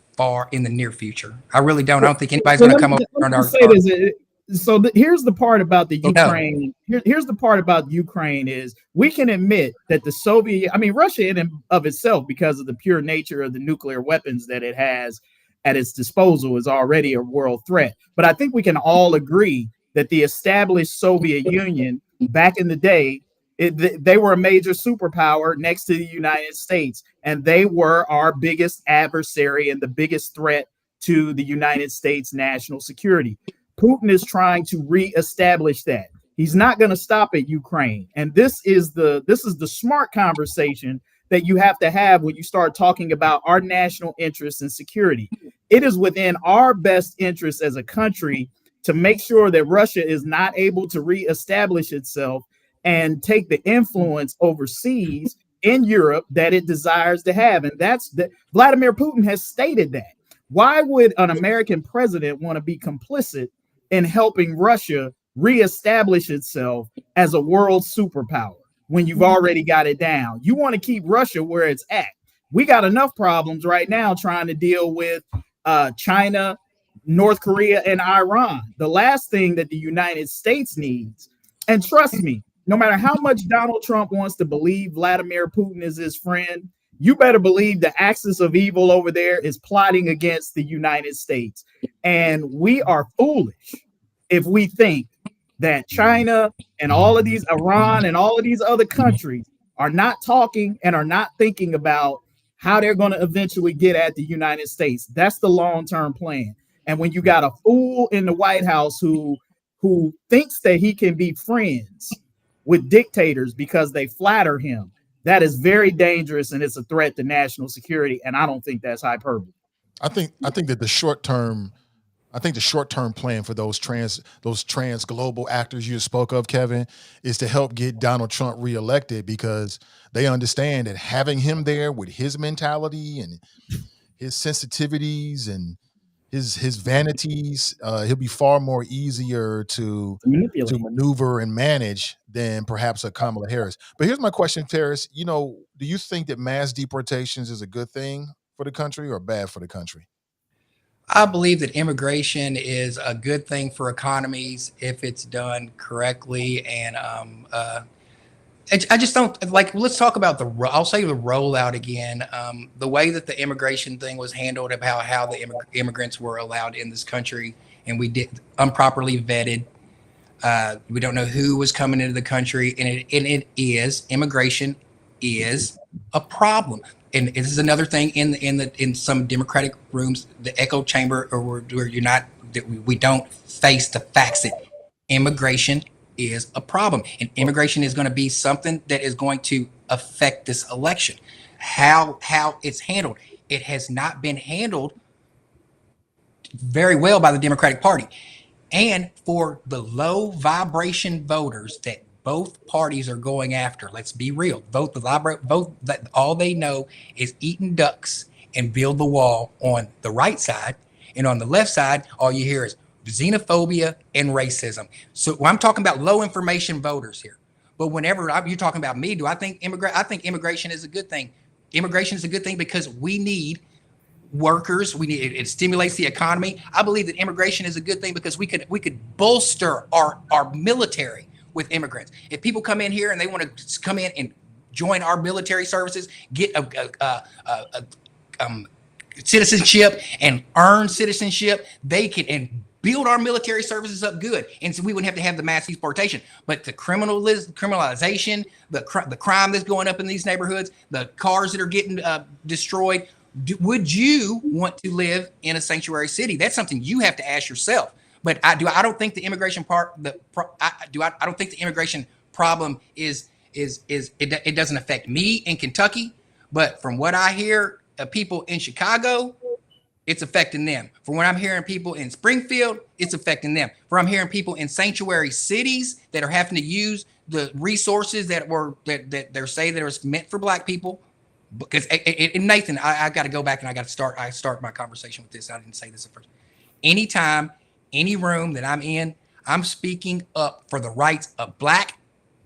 near future. I really don't. I don't think anybody's going to come over. So here's the part about the Ukraine. Here's the part about Ukraine is we can admit that Russia in and of itself, because of the pure nature of the nuclear weapons that it has at its disposal, is already a world threat. But I think we can all agree that the established Soviet Union back in the day They were a major superpower next to the United States, and they were our biggest adversary and the biggest threat to the United States national security. Putin is trying to reestablish that. He's not going to stop at Ukraine, and this is the smart conversation that you have to have when you start talking about our national interests and security. It is within our best interest as a country to make sure that Russia is not able to reestablish itself and take the influence overseas in Europe that it desires to have. And that's that. Vladimir Putin has stated that. Why would an American president want to be complicit in helping Russia reestablish itself as a world superpower when you've already got it down? You want to keep Russia where it's at. We got enough problems right now trying to deal with China, North Korea, and Iran. The last thing that the United States needs, and trust me, no matter how much Donald Trump wants to believe Vladimir Putin is his friend, you better believe the axis of evil over there is plotting against the United States. And we are foolish if we think that China and all of these, Iran and all of these other countries are not talking and are not thinking about how they're going to eventually get at the United States. That's the long-term plan. And when you got a fool in the White House who thinks that he can be friends with dictators because they flatter him, that is very dangerous, and it's a threat to national security. And I don't think that's hyperbole. I think that the short term plan for those trans global actors you spoke of, Kevin, is to help get Donald Trump reelected, because they understand that having him there with his mentality and his sensitivities and his vanities, he'll be far more easier to maneuver and manage than perhaps a Kamala Harris. But here's my question, Tarris. Do you think that mass deportations is a good thing for the country or bad for the country? I believe that immigration is a good thing for economies if it's done correctly. And I just don't like, let's talk about I'll say the rollout again. The way that the immigration thing was handled, about how the immigrants were allowed in this country, and we did improperly vetted. We don't know who was coming into the country, and immigration is a problem. And this is another thing in some Democratic rooms, the echo chamber, or where you're not, that we don't face the facts that immigration is a problem, and immigration is going to be something that is going to affect this election. How it's handled, it has not been handled very well by the Democratic Party, and for the low vibration voters that both parties are going after. Let's be real. Vote that all they know is eating ducks and build the wall on the right side, and on the left side, all you hear is xenophobia and racism. So I'm talking about low information voters here. But whenever you're talking about me, I think immigration is a good thing. Immigration is a good thing because we need workers. It stimulates the economy. I believe that immigration is a good thing because we could bolster our military with immigrants. If people come in here and they want to come in and join our military services, get citizenship and earn citizenship, they can and build our military services up good, and so we wouldn't have to have the mass deportation. But the criminalization, the crime that's going up in these neighborhoods, the cars that are getting destroyed. Would you want to live in a sanctuary city? That's something you have to ask yourself. But I don't think the immigration I don't think the immigration problem is it doesn't affect me in Kentucky, but from what I hear of people in Chicago, it's affecting them. From what I'm hearing people in Springfield, it's affecting them. From I'm hearing people in sanctuary cities that are having to use the resources that they're saying that are meant for Black people. Because Nathan, I got to go back and I start my conversation with this. I didn't say this at first. Anytime, any room that I'm in, I'm speaking up for the rights of Black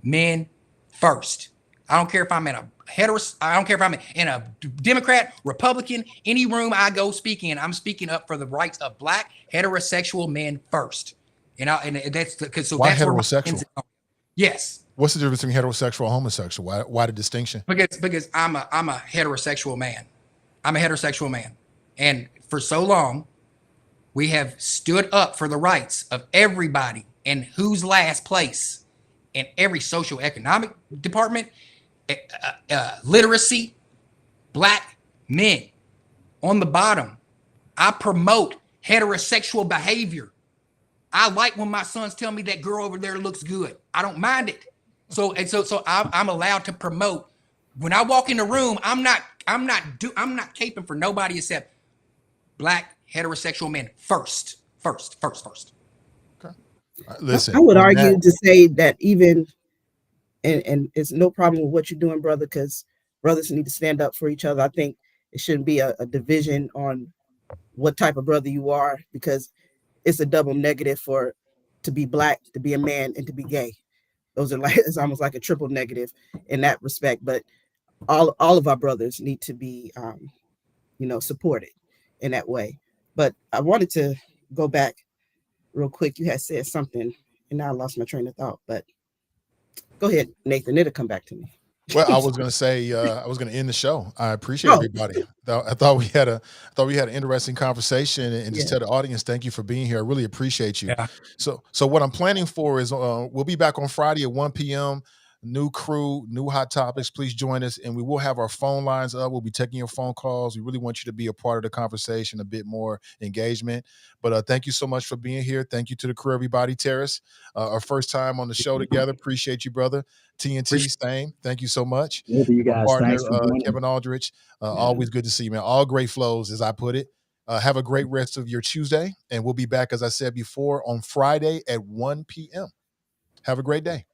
men first. I don't care if I'm in a I don't care if I'm in a Democrat, Republican, any room I go speaking in, I'm speaking up for the rights of Black heterosexual men first. And that's because why that's heterosexual? Yes. What's the difference between heterosexual and homosexual? Why the distinction? Because I'm a heterosexual man. I'm a heterosexual man, and for so long, we have stood up for the rights of everybody. And who's last place? in every social economic department, literacy, black men. On the bottom, I promote heterosexual behavior. I like when my sons tell me that girl over there looks good. I don't mind it. So I'm allowed to promote. When I walk in the room, I'm not caping for nobody except black heterosexual men first. Okay. Listen, I would on argue that, to say that even, and it's no problem with what you're doing, brother, because brothers need to stand up for each other. I think it shouldn't be a division on what type of brother you are, because it's a double negative to be black, to be a man, and to be gay. Those are like, it's almost like a triple negative in that respect. But all of our brothers need to be, supported in that way. But I wanted to go back real quick. You had said something, and now I lost my train of thought. But go ahead, Nathan. It'll come back to me. well, I was going to say, I was going to end the show. I appreciate Oh, everybody. I thought we had an interesting conversation, and just yeah. tell the audience, thank you for being here. I really appreciate you. Yeah. So what I'm planning for is, we'll be back on Friday at 1 p.m. New crew, new hot topics. Please join us, and we will have our phone lines up. We'll be taking your phone calls. We really want you to be a part of the conversation, a bit more engagement. But thank you so much for being here. Thank you to the crew, everybody. Tarris, our first time on the show together. Appreciate you, brother. TNT, same. Thank you so much. Both of you My guys, partner, thanks for joining. Kevin Aldridge. Always good to see you, man. All great flows, as I put it. Have a great rest of your Tuesday, and we'll be back, as I said before, on Friday at 1 p.m. Have a great day.